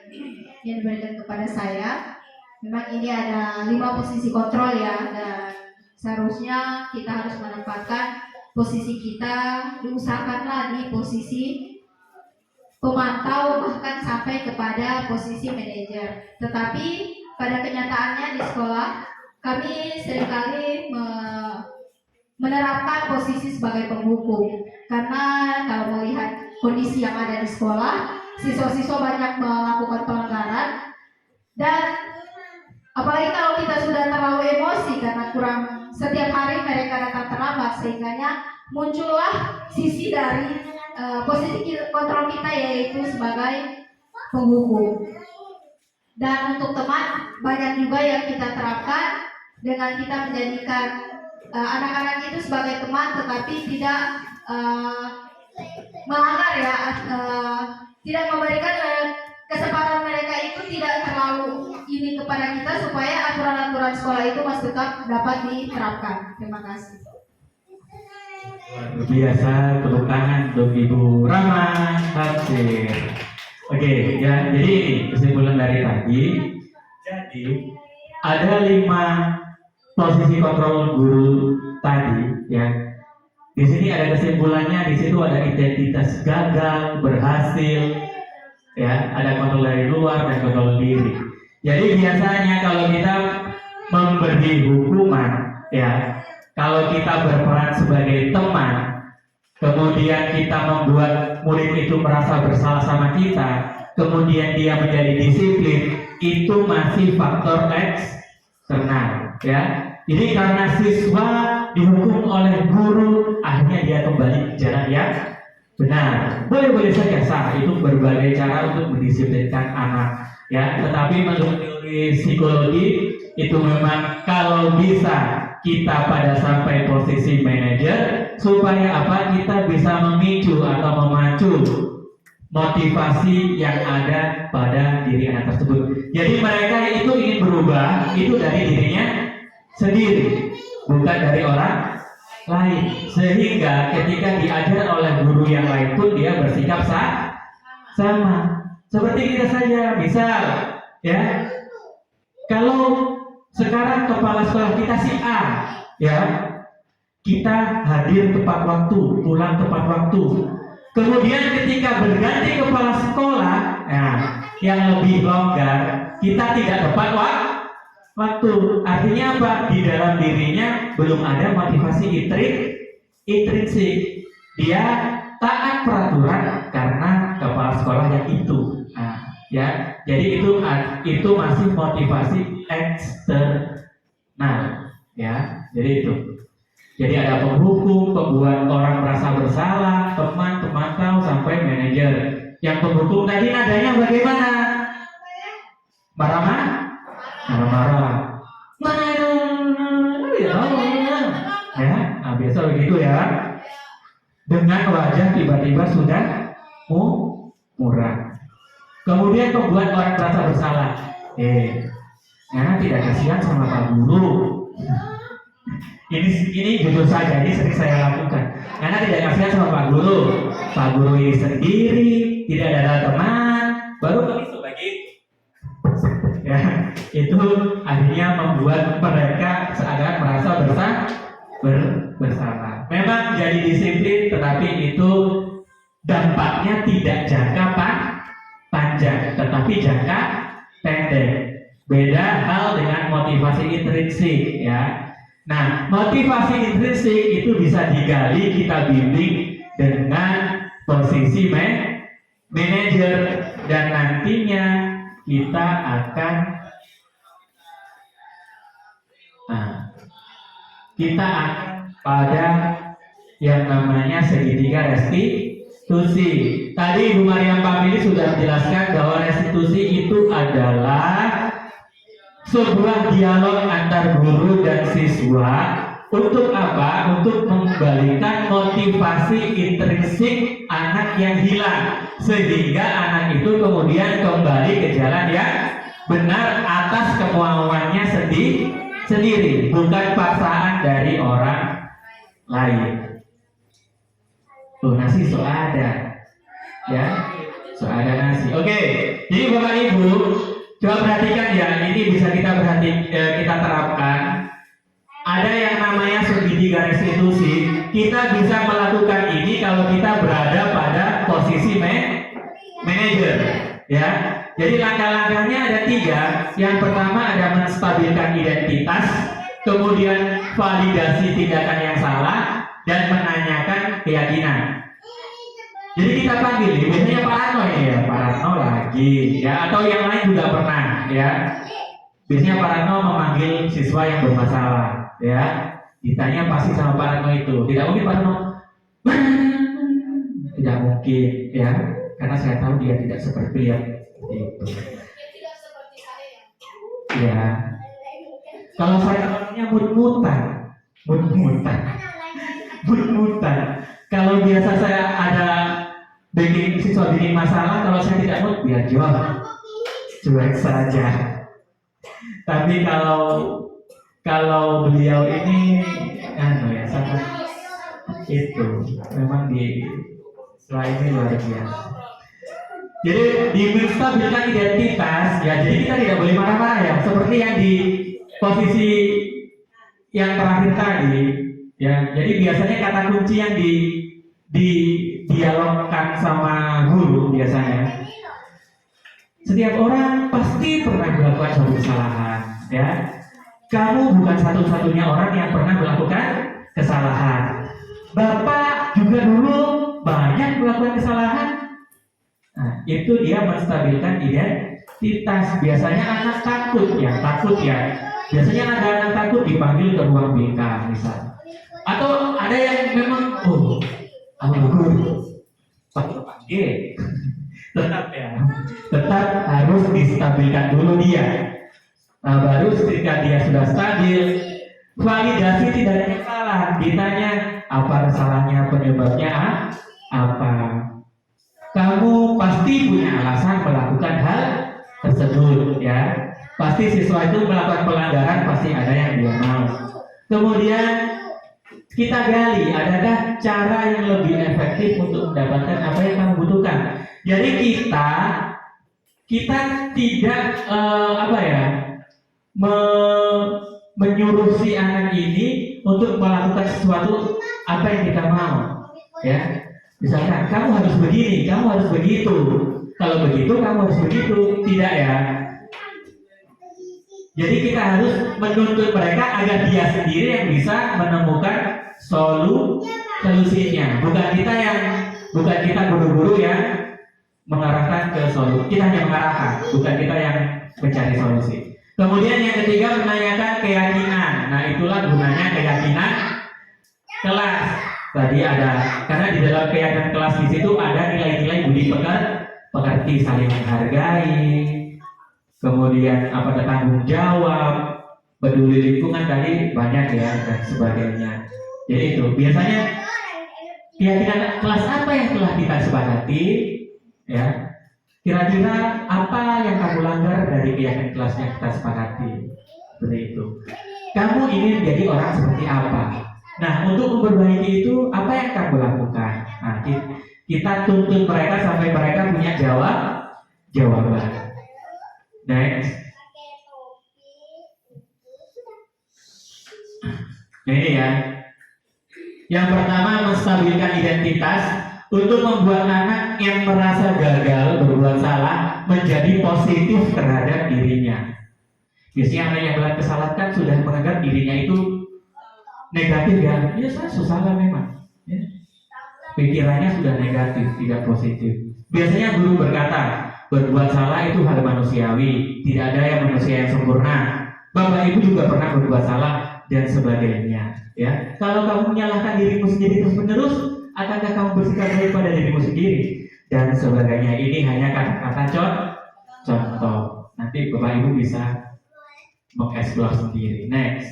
yang diberikan kepada saya. Memang ini ada 5 posisi kontrol ya, dan seharusnya kita harus menempatkan posisi kita, diusahakanlah di posisi pemantau bahkan sampai kepada posisi manajer. Tetapi pada kenyataannya di sekolah kami seringkali menerapkan posisi sebagai penghukum, karena kalau melihat kondisi yang ada di sekolah, siswa-siswa banyak melakukan pelanggaran, dan apalagi kalau kita sudah terlalu emosi karena setiap hari mereka datang terlambat, sehingga muncullah sisi dari posisi kontrol kita, yaitu sebagai penghukum. Dan untuk teman, banyak juga yang kita terapkan dengan kita menjadikan anak-anak itu sebagai teman, tetapi tidak melanggar ya, tidak memberikan kesempatan mereka itu tidak terlalu ini kepada kita, supaya aturan-aturan sekolah itu masih tetap dapat diterapkan. Terima kasih. Luar biasa, tepuk tangan untuk Ibu Rama Hansir. Oke, ya, jadi ini kesimpulan dari tadi. Jadi ada 5 posisi kontrol guru tadi, ya. Di sini ada kesimpulannya, di situ ada identitas gagal, berhasil, ya, ada kontrol dari luar dan kontrol diri. Jadi biasanya kalau kita memberi hukuman, ya. Kalau kita berperan sebagai teman, kemudian kita membuat murid itu merasa bersalah sama kita, kemudian dia menjadi disiplin, itu masih faktor eksternal, ya. Jadi karena siswa dihukum oleh guru, akhirnya dia kembali ke jalan yang benar. Boleh-boleh saja sah, itu berbagai cara untuk mendisiplinkan anak, ya. Tetapi menurut teori psikologi itu memang kalau bisa kita pada sampai posisi manajer, supaya apa? Kita bisa memicu atau memacu motivasi yang ada pada diri anak tersebut. Jadi mereka itu ingin berubah itu dari dirinya sendiri, bukan dari orang lain. Sehingga ketika diajar oleh guru yang lain pun dia bersikap sama. Seperti kita saja, misal, ya, kalau sekarang kepala sekolah kita si A, ya, kita hadir tepat waktu, pulang tepat waktu. Kemudian ketika berganti kepala sekolah, nah, yang lebih longgar, kita tidak tepat waktu. Artinya apa? Di dalam dirinya belum ada motivasi intrinsik. Dia taat peraturan karena kepala sekolah yang itu. Nah, ya, jadi itu masih motivasi eksternal, ya. Jadi itu. Jadi ada penghukum, pembuat orang merasa bersalah, teman, pemantau, sampai manajer. Yang penghukum tadi nadanya bagaimana? Marah-marah? Marah-marah. Mana itu? Ya, nah biasa begitu ya. Dengan wajah tiba-tiba sudah murah. Kemudian pembuat orang merasa bersalah. Karena tidak kasihan sama Pak Guru. Ini jujur saja, ini sering saya lakukan. Karena tidak kasihan sama Pak Guru. Pak Guru ini sendiri, tidak ada teman, baru begitu begitu. Ya, itu akhirnya membuat mereka seakan merasa bersalah. Memang jadi disiplin, tetapi itu dampaknya tidak jangka panjang, tetapi jangka pendek. Beda hal dengan motivasi intrinsik, ya. Nah, motivasi intrinsik itu bisa digali, kita bimbing dengan posisi manajer, dan nantinya kita akan pada yang namanya segitiga restitusi. Tadi Ibu Mariam Pamili sudah menjelaskan bahwa restitusi itu adalah sebuah dialog antar guru dan siswa. Untuk apa? Untuk mengembalikan motivasi intrinsik anak yang hilang, sehingga anak itu kemudian kembali ke jalan yang benar atas kemauannya sendiri, bukan paksaan dari orang lain. Tuh, nasi so ada, ya, so ada nasi. Oke, jadi Bapak Ibu coba perhatikan ya, ini bisa kita terapkan. Ada yang namanya segitiga restitusi. Kita bisa melakukan ini kalau kita berada pada posisi manajer, ya. Jadi langkah-langkahnya ada 3. Yang pertama ada menstabilkan identitas, kemudian validasi tindakan yang salah, dan menanyakan keyakinan. Jadi kita panggil, biasanya Pak Arno ya, Pak Arno lagi, ya, atau yang lain juga pernah, ya. Biasanya Pak Arno memanggil siswa yang bermasalah, ya. Ditanya pasti sama Pak Arno itu, tidak mungkin Pak Arno, tidak mungkin, ya, karena saya tahu dia tidak seperti yang itu. Tidak seperti saya. Ya. Kalau saya orangnya mut-mutan. Kalau biasa saya ada siswa bikin masalah, kalau saya tidak mood, biar cuek saja. Tapi kalau beliau ini ya sangat itu memang selainnya luar biasa. Jadi di menstabilkan identitas, ya, jadi kita tidak boleh marah-marah ya, seperti yang di posisi yang terakhir tadi, ya. Jadi biasanya kata kunci yang di dialogkan sama guru biasanya, setiap orang pasti pernah melakukan suatu kesalahan, ya. Kamu bukan satu-satunya orang yang pernah melakukan kesalahan. Bapak juga dulu banyak melakukan kesalahan. Nah, itu dia menstabilkan identitas. Biasanya anak takut ya. Biasanya ada anak takut dipanggil ke ruang BK misalnya. Atau ada yang memang panggil. Tetap harus distabilkan dulu dia. Nah, baru ketika dia sudah stabil, validasi tidak ada yang salah. Ditanya apa kesalahannya, penyebabnya apa. Kamu pasti punya alasan melakukan hal tersebut ya. Pasti siswa itu melakukan pelanggaran, pasti ada yang dia mau. Kemudian kita gali, adakah cara yang lebih efektif untuk mendapatkan apa yang kamu butuhkan. Jadi kita tidak menyuruh si anak ini untuk melakukan sesuatu apa yang kita mau, ya. Misalkan kamu harus begini, kamu harus begitu. Kalau begitu, kamu harus begitu. Tidak ya. Jadi kita harus menuntut mereka agar dia sendiri yang bisa menemukan solusinya. Bukan kita guru-guru yang mengarahkan ke solusi. Kita hanya mengarahkan, bukan kita yang mencari solusi. Kemudian yang ketiga menanyakan keyakinan. Nah, itulah gunanya keyakinan kelas. Tadi ada, karena di dalam keyakinan kelas di situ ada nilai-nilai budi pekerti, saling menghargai, kemudian tanggung jawab, peduli lingkungan tadi banyak ya dan sebagainya. Jadi itu biasanya keyakinan kelas apa yang telah kita sepakati, ya. Kira-kira apa yang kamu langgar dari keyakinan kelas yang kita sepakati? Seperti itu. Kamu ingin menjadi orang seperti apa? Nah, untuk memperbaiki itu apa yang kamu lakukan? Nah, kita tuntut mereka sampai mereka punya jawaban. Next. Nah, ini ya. Yang pertama, menstabilkan identitas untuk membuat anak yang merasa gagal berbuat salah menjadi positif terhadap dirinya. Biasanya anak yang melakukan kesalahan kan sudah menganggap dirinya itu negatif ya. Ya saya salah memang. Ya. Pikirannya sudah negatif, tidak positif. Biasanya guru berkata, berbuat salah itu hal manusiawi, tidak ada yang manusia yang sempurna. Bapak ibu juga pernah berbuat salah dan sebagainya. Ya, kalau kamu menyalahkan dirimu sendiri terus menerus, akankah kamu bersikap baik pada dirimu sendiri dan sebagainya. Ini hanya kata-kata contoh. Nanti bapak ibu bisa mengeksplor sendiri. Next,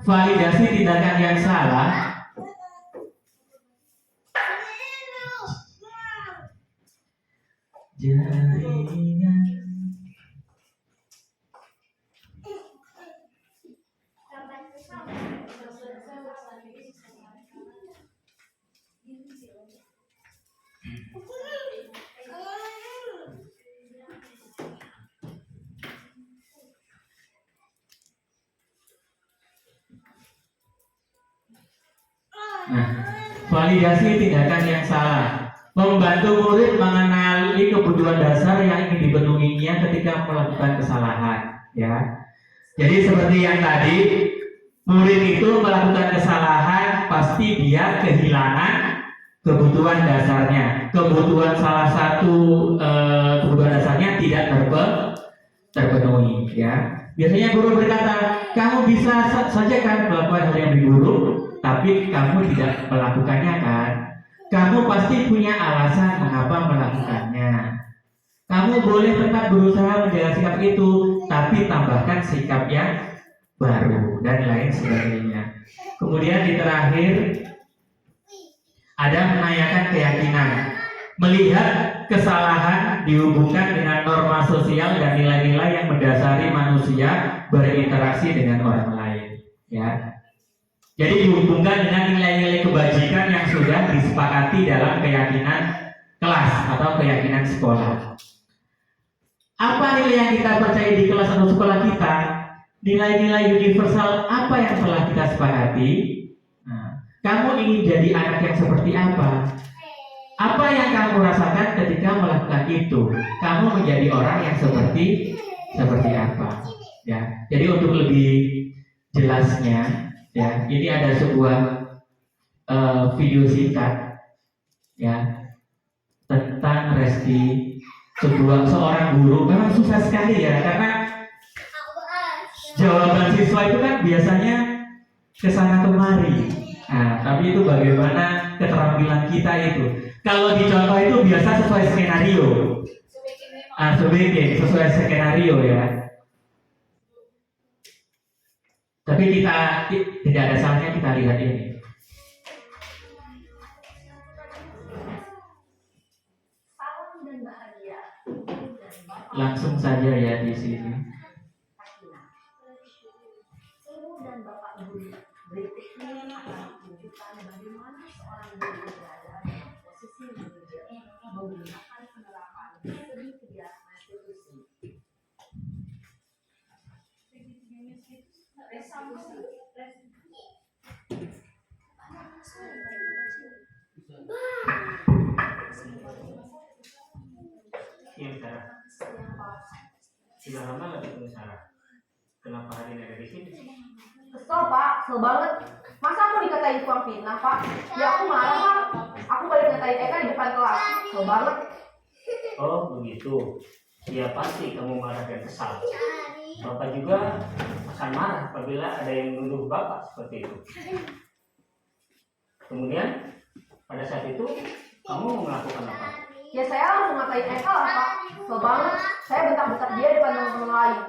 validasi tindakan yang salah. Jaringan. Nah, validasi tindakan yang salah. Membantu murid mengenali kebutuhan dasar yang ingin dipenuhinya ketika melakukan kesalahan, ya. Jadi seperti yang tadi, murid itu melakukan kesalahan, pasti dia kehilangan kebutuhan dasarnya. Kebutuhan salah satu kebutuhan dasarnya tidak terpenuhi, ya. Biasanya guru berkata, kamu bisa saja kan melakukan hal yang buruk, tapi kamu tidak melakukannya kan? Kamu pasti punya alasan mengapa melakukannya. Kamu boleh tetap berusaha menjaga sikap itu, tapi tambahkan sikap yang baru dan lain sebagainya. Kemudian di terakhir ada menanyakan keyakinan, melihat kesalahan dihubungkan dengan norma sosial dan nilai-nilai yang mendasari manusia berinteraksi dengan orang lain, ya. Jadi dihubungkan dengan nilai-nilai kebajikan yang sudah disepakati dalam keyakinan kelas atau keyakinan sekolah. Apa nilai yang kita percaya di kelas atau sekolah kita? Nilai-nilai universal apa yang telah kita sepakati? Nah, kamu ingin jadi anak yang seperti apa? Apa yang kamu rasakan ketika melakukan itu? Kamu menjadi orang yang seperti apa? Ya, jadi untuk lebih jelasnya, ya, ini ada sebuah video singkat, ya, tentang Resti, seorang guru. Memang susah sekali ya, karena jawaban siswa itu kan biasanya kesana kemari. Nah, tapi itu bagaimana keterampilan kita itu. Kalau dicontoh itu biasa sesuai skenario. Sesuai skenario ya. Tapi kita tidak ada salahnya kita lihat ini. Salam dan bahagia. Langsung saja ya di sini. Ibu dan bapak guru, berikut ini akan menunjukkan bagaimana seorang guru berada dalam posisi manajer menggunakan penerapan segitiga restitusi. Iya, Sarah. Sudah lama nggak ketemu Sarah? Kenapa hari ini ada di sini? Kesel pak, kesel banget. Masa aku dikatain tukang fitnah pak? Ya aku marah pak. Aku balik ngatain Eka di depan kelas. Kesel banget. Oh begitu. Ya pasti kamu marah dan kesal. Bapak juga akan marah apabila ada yang menuduh Bapak seperti itu. Kemudian pada saat itu kamu melakukan apa? Ya saya langsung ngatain Eka lah pak. Kesel banget. Saya bentak-bentak dia depan teman-teman lain.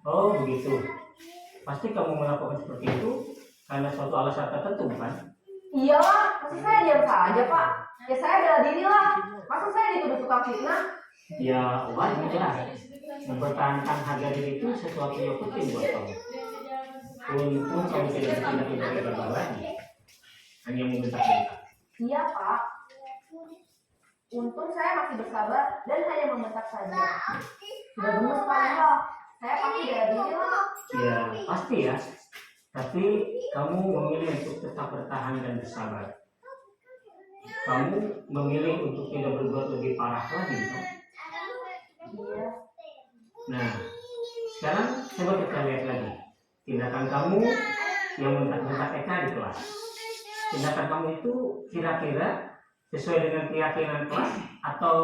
Oh begitu. Pasti kamu melakukan seperti itu karena suatu alasan tertentu, bukan? Iyalah, pasti saya diam saja pak. Ya saya bela diri lah. Masa saya dituduh tukang fitnah? Ya wajar lah. Mempertahankan harga diri itu sesuatu yang penting buat kamu. Untung kamu tidak bertindak lebar lagi. Hanya membentak-bentak. Iya pak. Untung saya masih bersabar dan hanya membentak saja. Sudah gemes pak ya. Saya pasti bela diri lah. Ya pasti ya. Tapi kamu memilih untuk tetap bertahan dan bersabar. Kamu memilih untuk tidak berbuat lebih parah lagi, kan? Iya. Nah, sekarang coba kita lihat lagi tindakan kamu yang bentak-bentak Eka di kelas. Tindakan kamu itu kira-kira sesuai dengan keyakinan kelas atau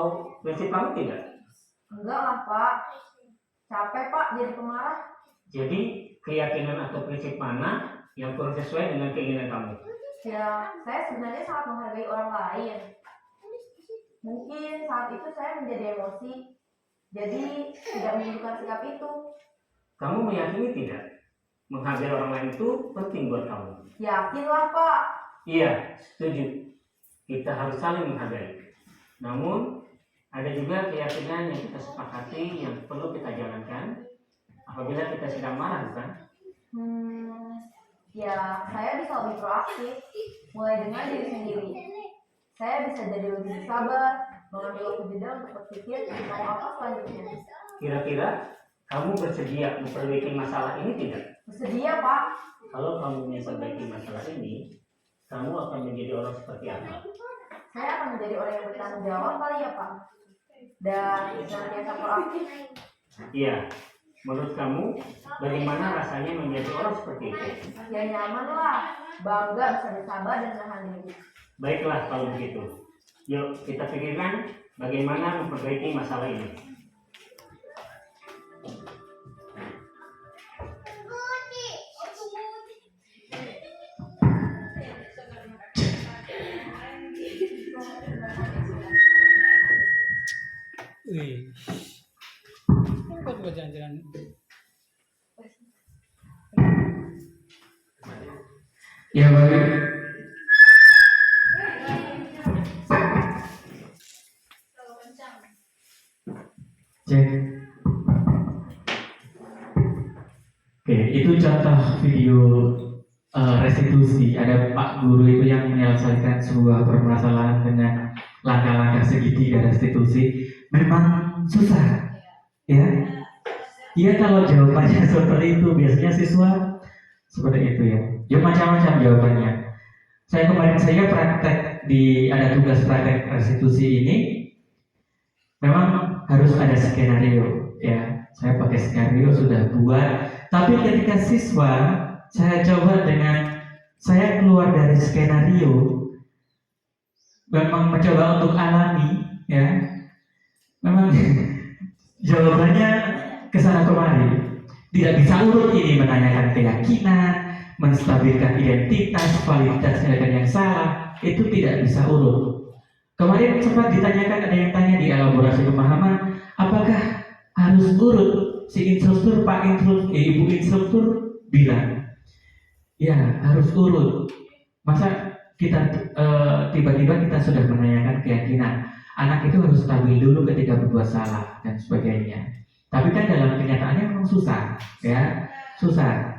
prinsip kamu tidak? Enggak lah pak. Capek pak jadi pemarah. Jadi keyakinan atau prinsip mana yang kurang sesuai dengan keinginan kamu? Ya, saya sebenarnya sangat menghargai orang lain. Mungkin saat itu saya menjadi emosi, jadi tidak menunjukkan sikap itu. Kamu meyakini tidak? Menghargai orang lain itu penting buat kamu. Yakinlah pak. Iya, setuju. Kita harus saling menghargai. Namun, ada juga keyakinan yang kita sepakati yang perlu kita jalankan apabila kita sedang marah, bukan? Ya, saya bisa lebih proaktif, mulai dengan diri sendiri. Saya bisa jadi lebih sabar, mengambil waktu jeda untuk berpikir mau apa selanjutnya. Kira-kira kamu bersedia memperbaiki masalah ini tidak? Bersedia pak. Kalau kamu memperbaiki masalah ini, kamu akan menjadi orang seperti apa? Saya akan menjadi orang yang bertanggung jawab kali ya pak. Dan senantiasa proaktif. Iya. Menurut kamu, bagaimana rasanya menjadi orang seperti itu? Ya nyaman lah, bangga bisa bersabar dan menahan diri. Baiklah kalau begitu. Yuk kita pikirkan bagaimana memperbaiki masalah ini. Wih, kok buat jalan-jalan? Ya baik. Cek. Oke, itu contoh video restitusi. Ada Pak Guru itu yang menyelesaikan sebuah permasalahan dengan langkah-langkah segitiga restitusi. Memang susah, ya. Iya kalau jawabannya seperti itu biasanya siswa seperti itu ya. Ya macam-macam jawabannya. Saya kemarin saya praktek ada tugas praktek restitusi ini. Memang harus ada skenario ya. saya pakai skenario sudah buat. Tapi ketika siswa saya coba dengan saya keluar dari skenario, memang mencoba untuk alami, ya, memang jawabannya kesana kemari. Tidak bisa urut, ini menanyakan keyakinan, menstabilkan identitas, validitas dan yang salah, itu tidak bisa urut. Kemarin sempat ditanyakan, ada yang tanya di elaborasi pemahaman, apakah harus urut? Si instruktur, ibu instruktur bilang, ya harus urut. Masa kita tiba-tiba kita sudah menanyakan keyakinan, anak itu harus stabil dulu ketika berbuat salah dan sebagainya. Tapi kan dalam kenyataannya memang susah, ya susah.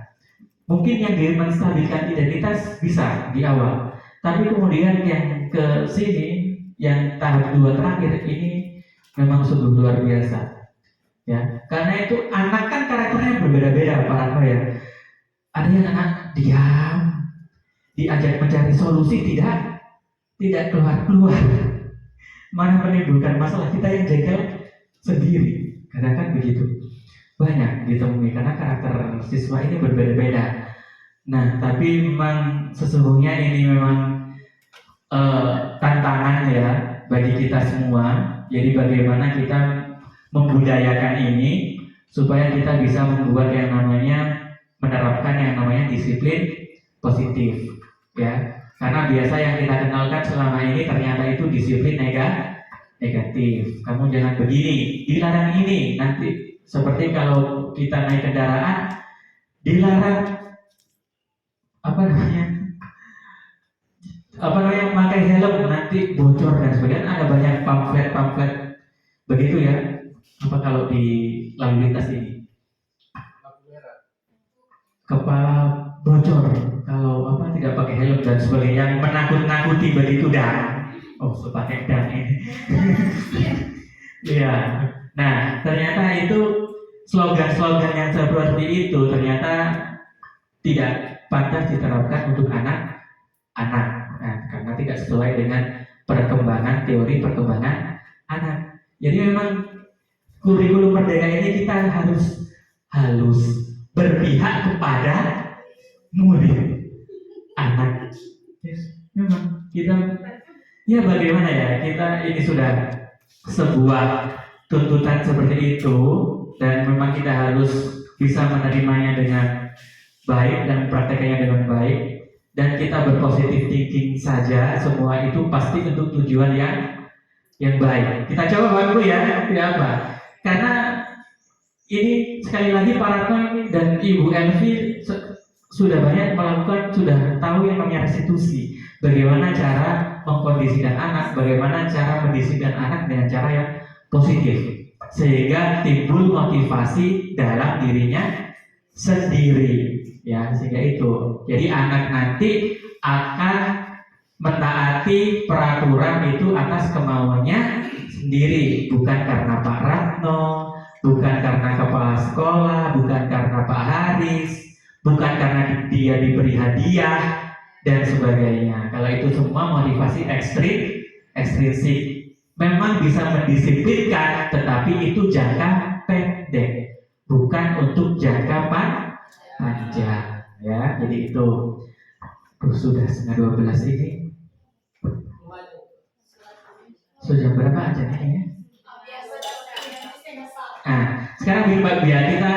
Mungkin yang menstabilkan identitas bisa di awal, tapi kemudian yang ke sini, yang tahap 2 terakhir ini memang sungguh luar biasa, ya. Karena itu anak kan karakternya berbeda-beda, Pak ya. Ada yang anak diam, diajak mencari solusi tidak keluar, mana menimbulkan masalah, kita yang jengkel sendiri. Kadang kan begitu, banyak ditemui karena karakter siswa ini berbeda-beda. Nah, tapi memang sesungguhnya ini memang tantangan ya bagi kita semua. Jadi bagaimana kita membudayakan ini supaya kita bisa membuat yang namanya menerapkan yang namanya disiplin positif, ya. Karena biasa yang kita kenalkan selama ini ternyata itu disiplin negatif. Kamu jangan begini, dilarang ini. Nanti seperti kalau kita naik kendaraan dilarang pakai helm, nanti bocor dan sebagainya. Ada banyak pamflet begitu ya. Apa kalau di lalu lintas ini kepala bocor kalau tidak pakai helm dan sebagainya, yang menakut-nakuti begitu dah. Oh, pakai dam ini. Iya. Nah, ternyata itu slogan-slogan yang seperti itu ternyata tidak pantas diterapkan untuk anak-anak. Nah, karena tidak sesuai dengan teori perkembangan anak. Jadi memang kurikulum merdeka ini kita harus berpihak kepada murid anak. Memang kita ya bagaimana ya, kita ini sudah sebuah tuntutan seperti itu dan memang kita harus bisa menerimanya dengan baik dan prakteknya dengan baik, dan kita berpositif thinking saja, semua itu pasti untuk tujuan yang baik. Kita coba Bapak Ibu ya apa? Karena ini sekali lagi Pak Ratno ini dan Ibu Elvi sudah banyak melakukan, sudah tahu yang namanya restitusi. Bagaimana cara mengkondisikan anak, bagaimana cara mendisiplinkan anak dengan cara yang positif, sehingga timbul motivasi dalam dirinya sendiri, ya. Sehingga itu, jadi anak nanti akan mentaati peraturan itu atas kemauannya sendiri, bukan karena Pak Ratno, bukan karena kepala sekolah, bukan karena Pak Haris, bukan karena dia diberi hadiah dan sebagainya. Kalau itu semua motivasi ekstrinsik, memang bisa mendisiplinkan, tetapi itu jangka pendek, bukan untuk jangka panjang, ya. Jadi itu sudah setengah 12 ini. Sudah berapa aja nih? Nah, sekarang biar kita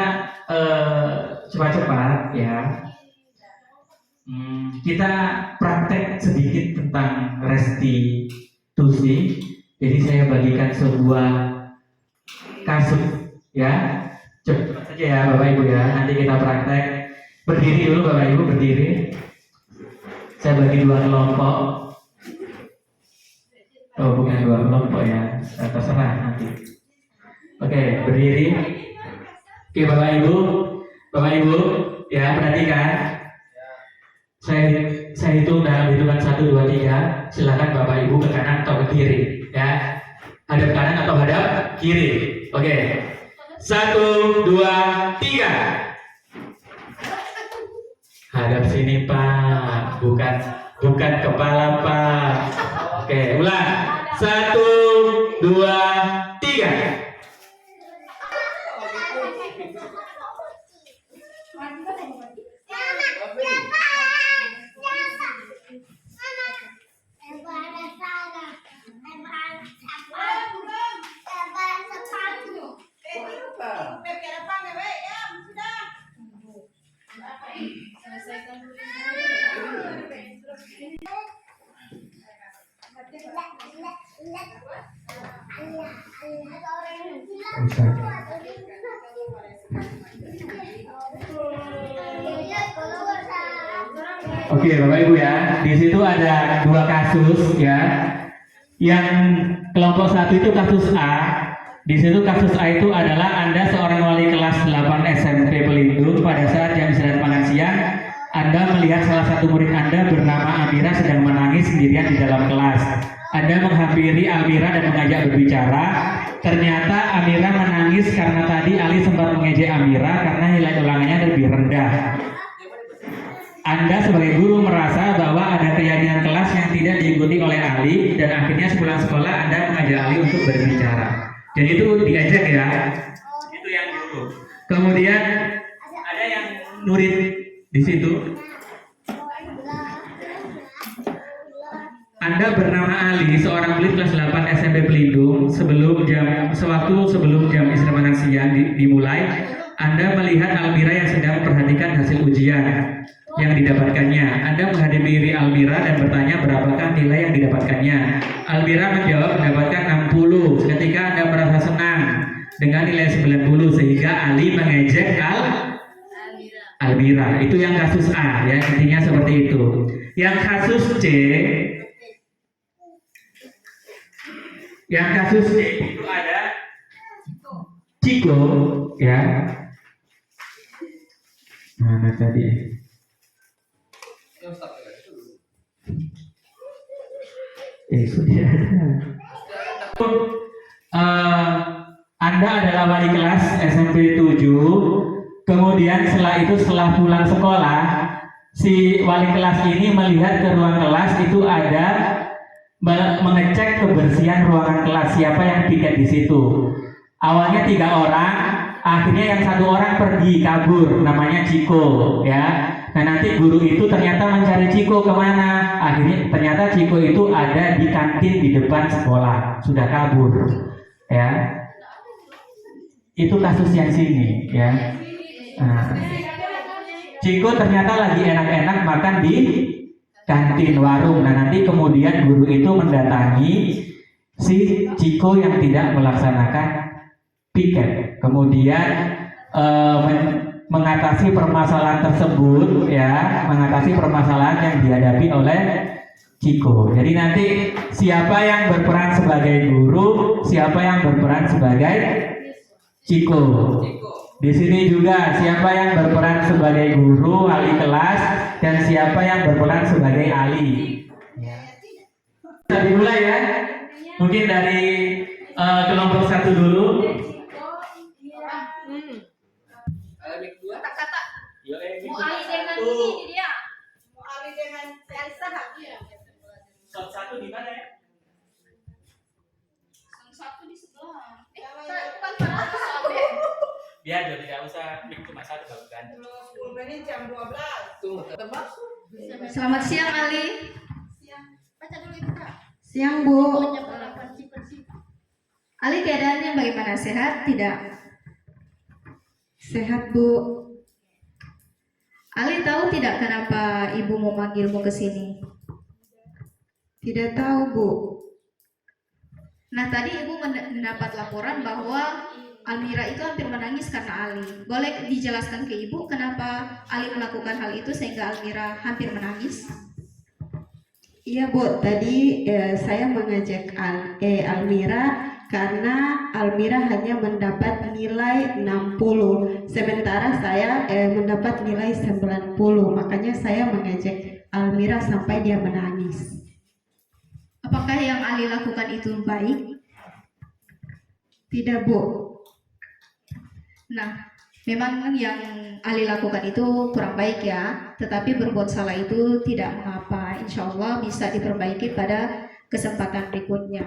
cepat-cepat ya. Kita praktek sedikit tentang restitusi. Jadi saya bagikan sebuah kasus ya. Cepat saja ya Bapak Ibu ya. Nanti kita praktek. Berdiri dulu Bapak Ibu, berdiri. Saya bagi 2 kelompok. Oh, bukan 2 kelompok ya. Terserah nanti. Oke, berdiri. Oke Bapak Ibu ya, perhatikan. Saya hitung dalam hitungan 1, 2, 3. Silakan Bapak Ibu ke kanan atau ke kiri, ya. Hadap kanan atau hadap kiri. Oke. 1, 2, 3. Hadap sini Pak, bukan kepala Pak. Oke, ulang. 1, 2, 3. Oke, Bapak Ibu ya, di situ ada dua kasus ya. Yang kelompok satu itu kasus A. Di situ kasus A itu adalah Anda seorang wali kelas 8 SMP Pelindung. Pada saat jam istirahat makan siang, Anda melihat salah satu murid Anda bernama Amira sedang menangis sendirian di dalam kelas. Anda menghampiri Amira dan mengajak berbicara. Ternyata Amira menangis karena tadi Ali sempat mengejek Amira karena nilai ulangannya lebih rendah. Anda sebagai guru merasa bahwa ada keyakinan kelas yang tidak diikuti oleh Ali dan akhirnya sepulang sekolah Anda mengajak Ali untuk berbicara. Dan itu diajak ya. Itu yang dulu. Kemudian ada yang murid di situ. Anda bernama Ali, seorang murid kelas 8 SMP Pelindung. Sewaktu sebelum jam istirahat makan siang dimulai, Anda melihat Almira yang sedang memperhatikan hasil ujian yang didapatkannya. Anda menghadiri Almira dan bertanya berapakah nilai yang didapatkannya. Almira menjawab mendapatkan 60. Seketika Anda merasa senang dengan nilai 90 sehingga Ali mengejek Almira. Itu yang kasus A ya, intinya seperti itu. Yang kasus C itu ada Ciko ya. Mana tadi? Sudah ada. Anda adalah wali kelas SMP 7. Kemudian setelah pulang sekolah, si wali kelas ini melihat ke ruang kelas itu ada mengecek kebersihan ruangan kelas, siapa yang piket di situ. Awalnya 3 orang, akhirnya yang 1 orang pergi kabur, namanya Ciko ya. Nah nanti guru itu ternyata mencari Ciko kemana? Akhirnya ternyata Ciko itu ada di kantin di depan sekolah, sudah kabur ya. Itu kasus yang sini ya. Nah, Ciko ternyata lagi enak-enak makan di kantin warung. Nah nanti kemudian guru itu mendatangi si Ciko yang tidak melaksanakan piket, kemudian mengatasi permasalahan tersebut ya, mengatasi permasalahan yang dihadapi oleh Ciko. Jadi nanti siapa yang berperan sebagai guru, siapa yang berperan sebagai Ciko. Di sini juga siapa yang berperan sebagai guru, wali kelas, dan siapa yang berperan sebagai Ali. Kita dimulai ya. Mungkin dari kelompok 1 dulu. Kata-kata. Mau Ali dengan ini dia. Mau Ali dengan Elsa. Sound 1 di mana ya? Satu di sebelah. Bukan pada Biar tidak usah cuma 1 baru ganti. Ini jam 12. Selamat siang Ali. Baca dulu itu Kak. Siang Bu. Bersih. Ali keadaannya bagaimana? Sehat tidak? Sehat Bu. Ali tahu tidak kenapa ibu memanggilmu ke sini? Tidak tahu Bu. Nah tadi ibu mendapat laporan bahwa Almira itu hampir menangis karena Ali. Boleh dijelaskan ke ibu kenapa Ali melakukan hal itu sehingga Almira hampir menangis? Iya Bu, tadi saya mengajak Almira karena Almira hanya mendapat nilai 60, sementara saya mendapat nilai 90. Makanya saya mengajak Almira sampai dia menangis. Apakah yang Ali lakukan itu baik? Tidak Bu. Nah, memang yang Ali lakukan itu kurang baik ya, tetapi berbuat salah itu tidak mengapa. Insya Allah bisa diperbaiki pada kesempatan berikutnya.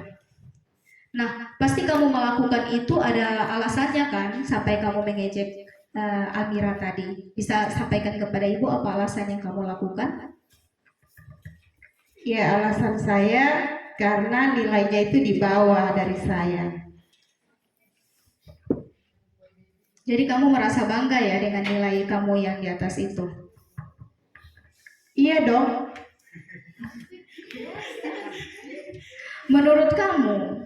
Nah, pasti kamu melakukan itu ada alasannya kan, sampai kamu mengejek Amira tadi. Bisa sampaikan kepada ibu apa alasan yang kamu lakukan? Ya, alasan saya karena nilainya itu di bawah dari saya. Jadi kamu merasa bangga ya dengan nilai kamu yang di atas itu? Iya dong. Menurut kamu,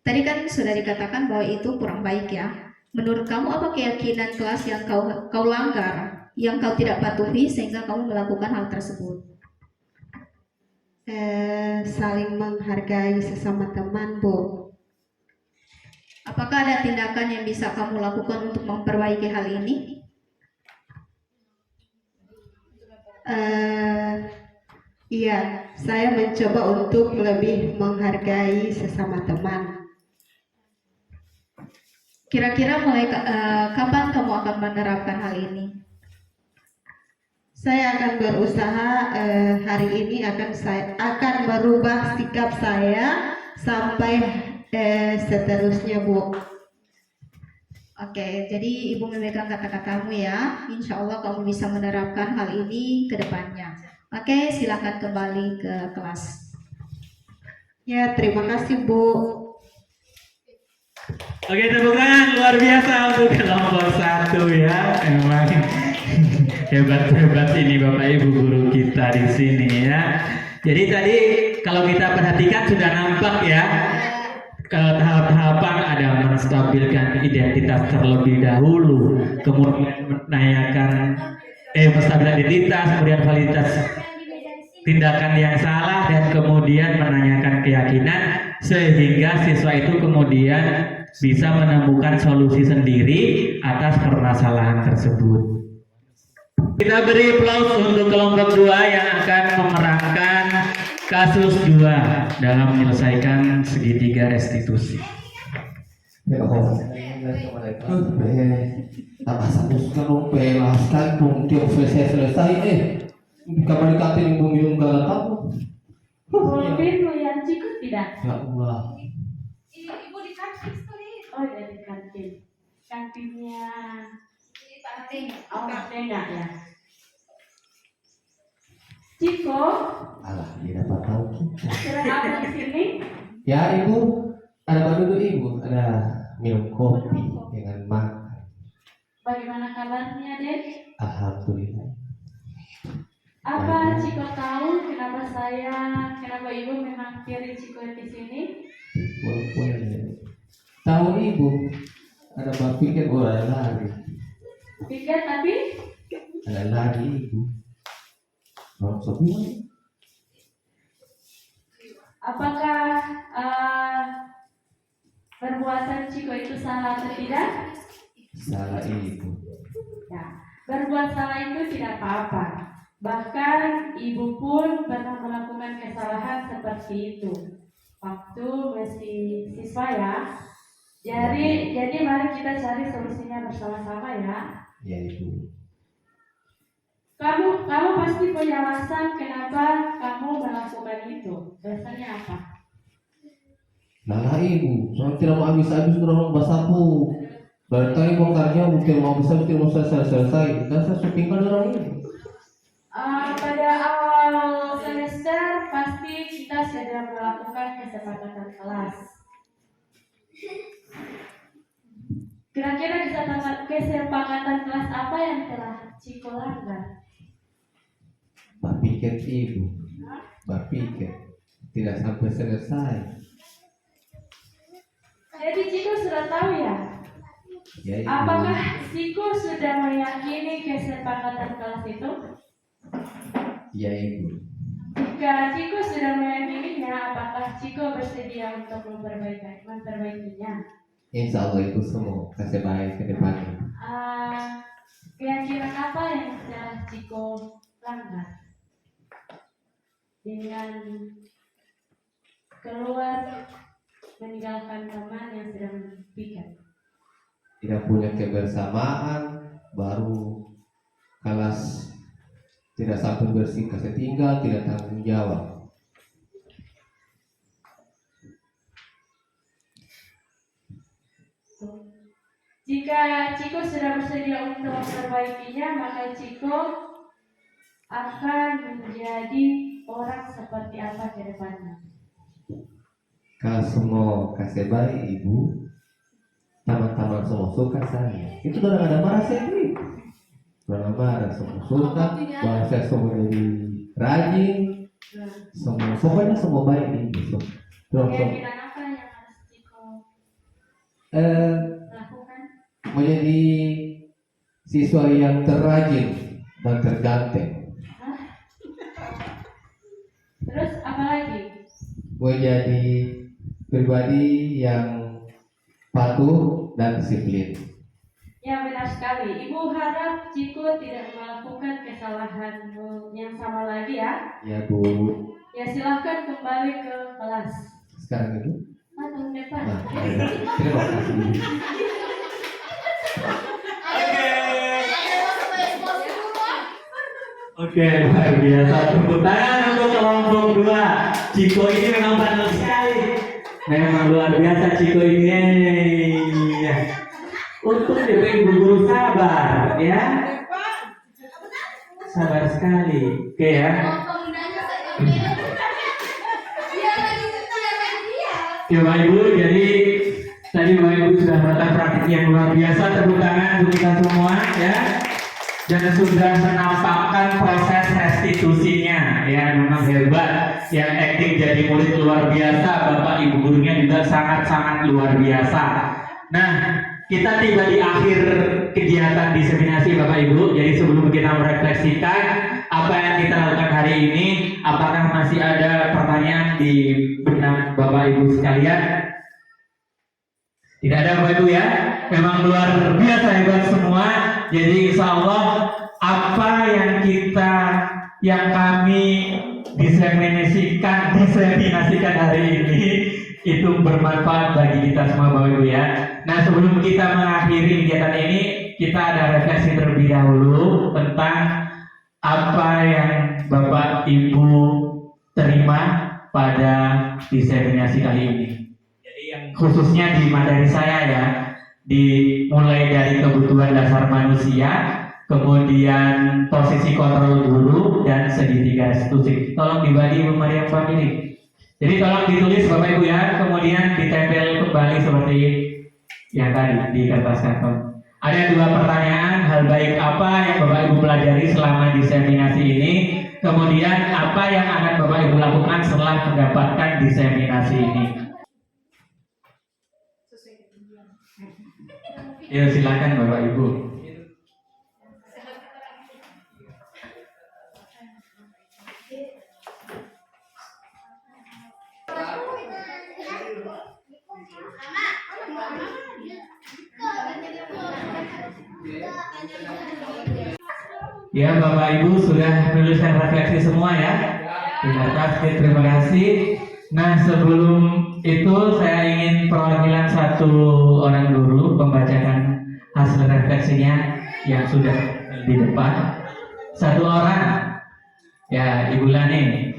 tadi kan sudah dikatakan bahwa itu kurang baik ya. Menurut kamu apa keyakinan kelas yang kau langgar, yang kau tidak patuhi sehingga kamu melakukan hal tersebut? Saling menghargai sesama teman, Bu. Apakah ada tindakan yang bisa kamu lakukan untuk memperbaiki hal ini? Iya, saya mencoba untuk lebih menghargai sesama teman. Kira-kira mulai kapan kamu akan menerapkan hal ini? Saya akan berusaha hari ini akan merubah sikap saya sampai seterusnya, Bu. Oke, jadi Ibu memegang kata-katamu ya. Insya Allah kamu bisa menerapkan hal ini ke depannya. Oke, silakan kembali ke kelas. Ya, terima kasih, Bu. Oke, tepuk tangan luar biasa untuk kelompok 1 ya. Emang hebat-hebat ini Bapak Ibu guru kita di sini ya. Jadi tadi kalau kita perhatikan sudah nampak ya, ke tahap-tahapan ada menstabilkan identitas terlebih dahulu, kemudian menanyakan menstabilkan identitas, kemudian validitas tindakan yang salah, dan kemudian menanyakan keyakinan sehingga siswa itu kemudian bisa menemukan solusi sendiri atas permasalahan tersebut. Kita beri aplaus untuk kelompok 2 yang akan memerankan kasus 2 dalam menyelesaikan segitiga restitusi. Kamar di kantin minum gala tamu. Mungkin yang cukup tidak? Ya Allah. Ibu di kantin sekali. Oh, ya di kantin. Kantinnya enggak ya. Ciko, Alah, dia dapat tahu kita. sedang apa di sini? Ya Ibu, ada apa dulu Ibu? Ada minum kopi dengan makan. Bagaimana kabarnya, Dek? Alhamdulillah. Apa Ciko tahu kenapa Ibu menghampiri Ciko di sini? Tahu Ibu, ada berpikir ada lari. Pikir tapi Ada lari Ibu. Kalau sobi, apakah perbuatan Ciko itu salah atau tidak? salah Ibu. Ya, berbuat salah itu tidak apa-apa. Bahkan ibu pun pernah melakukan kesalahan seperti itu waktu masih siswa ya. Jadi mari kita cari solusinya bersama-sama ya. Ya Ibu. Kamu pasti punya alasan kenapa kamu melakukan itu. Alasannya apa? Nah Ibu, soalnya tidak mau habis-habis dorong basaku. Dari tadi bongkarnya mungkin mau bisa, mungkin mau selesai. Dan saya syutingkan orang ini. Pada awal semester pasti kita sudah melakukan kesepakatan kelas. Kira-kira kesepakatan kelas apa yang telah Ciko langgar? Berpikir Ibu, berpikir tidak sampai selesai. Jadi Ciko sudah tahu ya? Ya Ibu. Apakah Ciko sudah meyakini kesepakatan kelas itu? Ya Ibu. Jika Ciko sudah meyakininya, apakah Ciko bersedia untuk memperbaikinya? Insya Allah Ibu semua kasih baik ke depannya. Keyakinan apa yang telah Ciko langgar dengan keluar meninggalkan teman yang sedang pikat? Tidak punya kebersamaan, baru kelas tidak sampai bersih, kasih tinggal, tidak tanggung jawab. Jika Ciko sudah bersedia untuk memperbaikinya, maka Ciko akan menjadi orang seperti apa ke depannya? Kalau semua kasih baik Ibu, teman-teman semua suka saya. Itu udah ada marah saya ini. Udah marah semua suka, bahasa semua jadi rajin, semua pokoknya semua baik Ibu. Keyakinan apa yang harus Ciko lakukan? Menjadi siswa yang terrajin dan terganteng, Terus apa lagi? menjadi pribadi yang patuh dan disiplin. Ya benar sekali. Ibu harap Ciko tidak melakukan kesalahan yang sama lagi ya. Ya Bu, Ya silahkan kembali ke kelas. sekarang itu. Tahun depan. Nah, terima kasih. Oke, luar biasa. Tepuk tangan untuk kelompok 2. Ciko ini memang bandel sekali. Memang luar biasa Ciko ini. Untuk ibu guru sabar, ya. Sabar sekali. Oke ya. Oke Bapak Ibu, jadi tadi Bapak Ibu sudah melakukan praktik yang luar biasa. Tepuk tangan untuk kita semua, ya. Dan sudah menampakkan proses restitusinya, ya memang hebat. Yang acting jadi murid luar biasa, Bapak Ibu gurunya juga sangat-sangat luar biasa. Nah, kita tiba di akhir kegiatan diseminasi Bapak Ibu. Jadi sebelum kita merefleksikan apa yang kita lakukan hari ini, apakah masih ada pertanyaan di benak Bapak Ibu sekalian? Tidak ada Bapak Ibu ya. Memang luar biasa hebat semua. Jadi insya Allah apa yang kami diseminasikan hari ini itu bermanfaat bagi kita semua Bapak Ibu ya. Nah sebelum kita mengakhiri kegiatan ini, kita ada refleksi terlebih dahulu tentang apa yang Bapak Ibu terima pada diseminasi kali ini. Jadi yang khususnya di materi saya ya, dimulai dari kebutuhan dasar manusia, kemudian posisi kontrol guru dan segitiga restitusi. Tolong dibagi Ibu Maria Family. Jadi tolong ditulis Bapak Ibu ya, kemudian ditempel kembali seperti yang tadi di kertas karton. Ada 2 pertanyaan, hal baik apa yang Bapak Ibu pelajari selama diseminasi ini, kemudian apa yang akan Bapak Ibu lakukan setelah mendapatkan diseminasi ini. Ya silakan Bapak Ibu. Ya Bapak Ibu sudah menuliskan refleksi semua ya. Terima kasih. Nah sebelum itu saya ingin perwakilan satu orang guru membacakan hasil refleksinya yang sudah di depan. Satu orang. Ya Ibu Lani.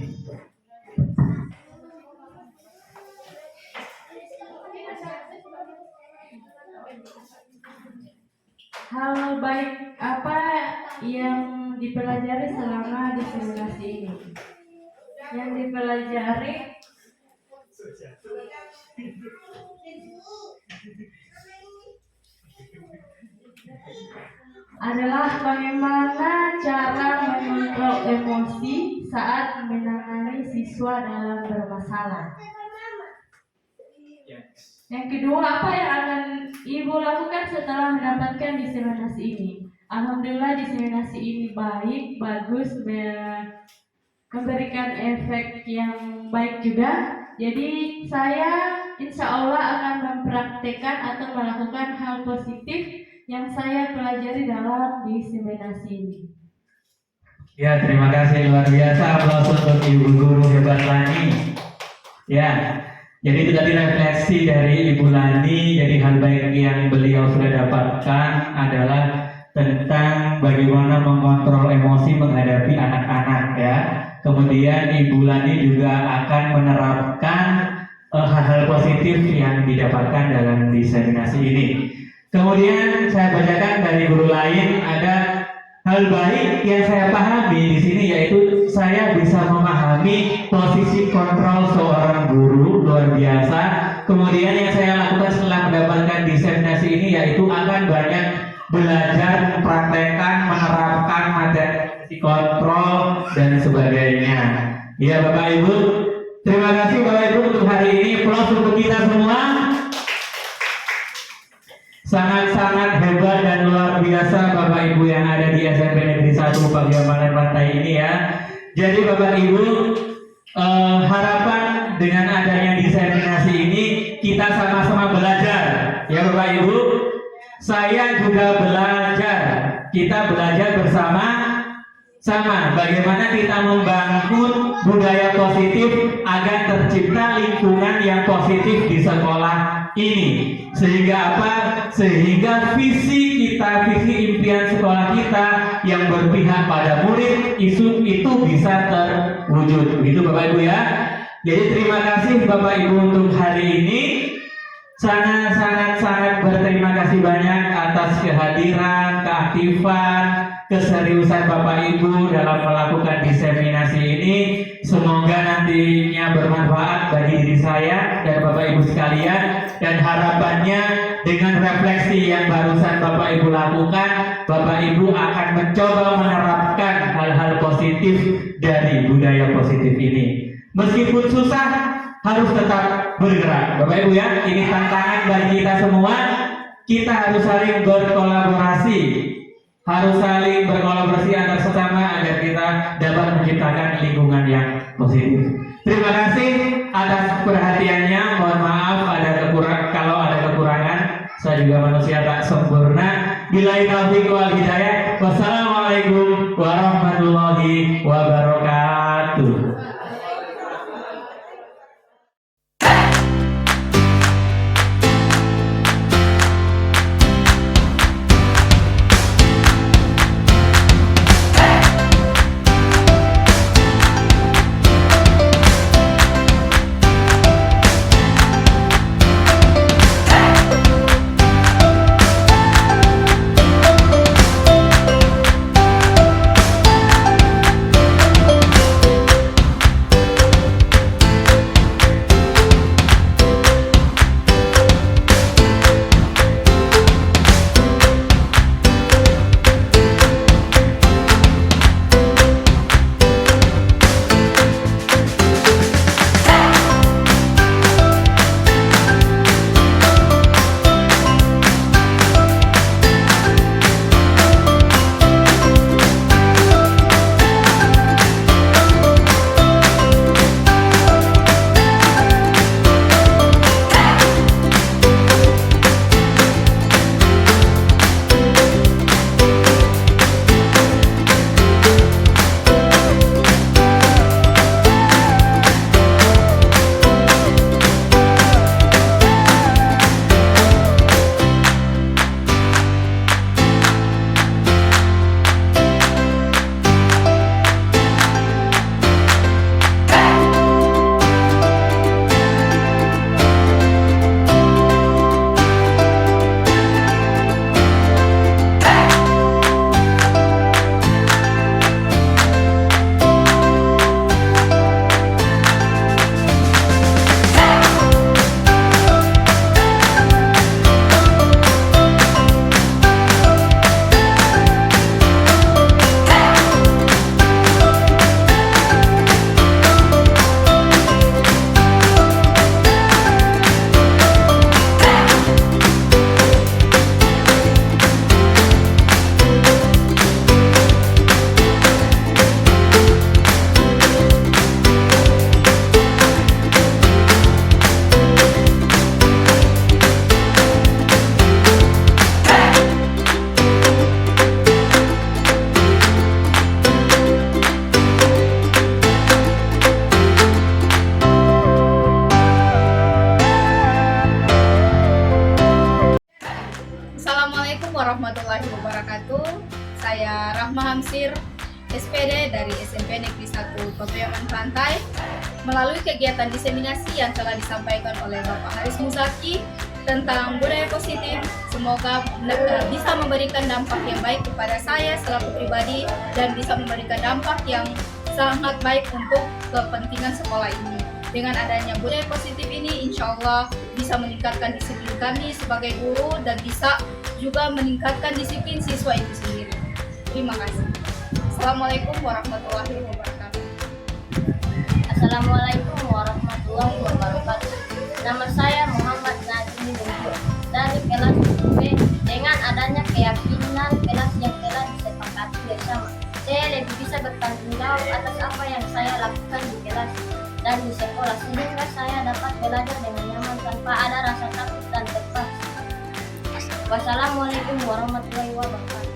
Hal baik apa yang dipelajari selama diseminasi ini? Yang dipelajari adalah bagaimana cara mengontrol emosi saat menangani siswa dalam bermasalah. Yang kedua, apa yang akan Ibu lakukan setelah mendapatkan diseminasi ini? Alhamdulillah diseminasi ini baik, bagus, memberikan efek yang baik juga. Jadi saya insya Allah akan mempraktekkan atau melakukan hal positif yang saya pelajari dalam diseminasi ini. Ya terima kasih luar biasa, aplaus untuk Ibu Guru hebat Lani. Ya. Jadi itu tadi refleksi dari Ibu Lani. Jadi hal baik yang beliau sudah dapatkan adalah tentang bagaimana mengontrol emosi menghadapi anak-anak ya. Kemudian Ibu Lani juga akan menerapkan hal-hal positif yang didapatkan dalam diseminasi ini. Kemudian saya bacakan dari guru lain, ada hal baik yang saya pahami di sini yaitu saya bisa memahami posisi kontrol seorang guru luar biasa. Kemudian yang saya lakukan setelah mendapatkan diseminasi ini yaitu akan banyak belajar, mempraktekkan, menerapkan materi kontrol dan sebagainya. Ya Bapak Ibu, terima kasih Bapak Ibu untuk hari ini. untuk kita semua. Sangat-sangat hebat dan luar biasa Bapak Ibu yang ada di SMP Negeri 1 Pagiamanan Pantai ini ya. Jadi Bapak Ibu, harapan dengan adanya diseminasi ini kita sama-sama belajar ya Bapak Ibu. Saya juga belajar, kita belajar bersama-sama bagaimana kita membangun budaya positif agar tercipta lingkungan yang positif di sekolah ini. Sehingga apa? Sehingga visi impian sekolah kita yang berpihak pada murid itu bisa terwujud. Begitu Bapak Ibu ya. Jadi terima kasih Bapak Ibu untuk hari ini. Sangat berterima kasih banyak atas kehadiran, keaktifan, keseriusan Bapak Ibu dalam melakukan diseminasi ini. Semoga nantinya bermanfaat bagi diri saya dan Bapak Ibu sekalian, dan harapannya dengan refleksi yang barusan Bapak Ibu lakukan, Bapak Ibu akan mencoba menerapkan hal-hal positif dari budaya positif ini. Meskipun susah, harus tetap bergerak Bapak Ibu ya. Ini tantangan bagi kita semua. Kita harus saling berkolaborasi, antar sesama agar kita dapat menciptakan lingkungan yang positif. Terima kasih atas perhatiannya. Mohon maaf kalau ada kekurangan. Saya juga manusia tak sempurna. Billahi taufiq wal hidayah. Wassalamualaikum warahmatullahi wabarakatuh. warahmatullahi wabarakatuh. Saya Rahma Hamsir, SPD dari SMP Negeri 1 Pagiamanan Pantai. Melalui kegiatan diseminasi yang telah disampaikan oleh Bapak Haris Muzaki tentang budaya positif, semoga bisa memberikan dampak yang baik kepada saya selaku pribadi dan bisa memberikan dampak yang sangat baik untuk kepentingan sekolah ini. Dengan adanya budaya positif ini, insya Allah bisa meningkatkan disiplin kami sebagai guru dan bisa juga meningkatkan disiplin siswa itu sendiri. Terima kasih. Assalamualaikum warahmatullahi wabarakatuh. Assalamualaikum warahmatullahi wabarakatuh. Nama saya Muhammad Najmi Nurul dari kelas B. Dengan adanya keyakinan kelas yang telah disepakati bersama, saya lebih bisa bertanggung jawab atas apa yang saya lakukan di kelas dan di sekolah, sehingga saya dapat belajar dengan nyaman tanpa ada rasa takut dan terpaksa. Wassalamualaikum warahmatullahi wabarakatuh.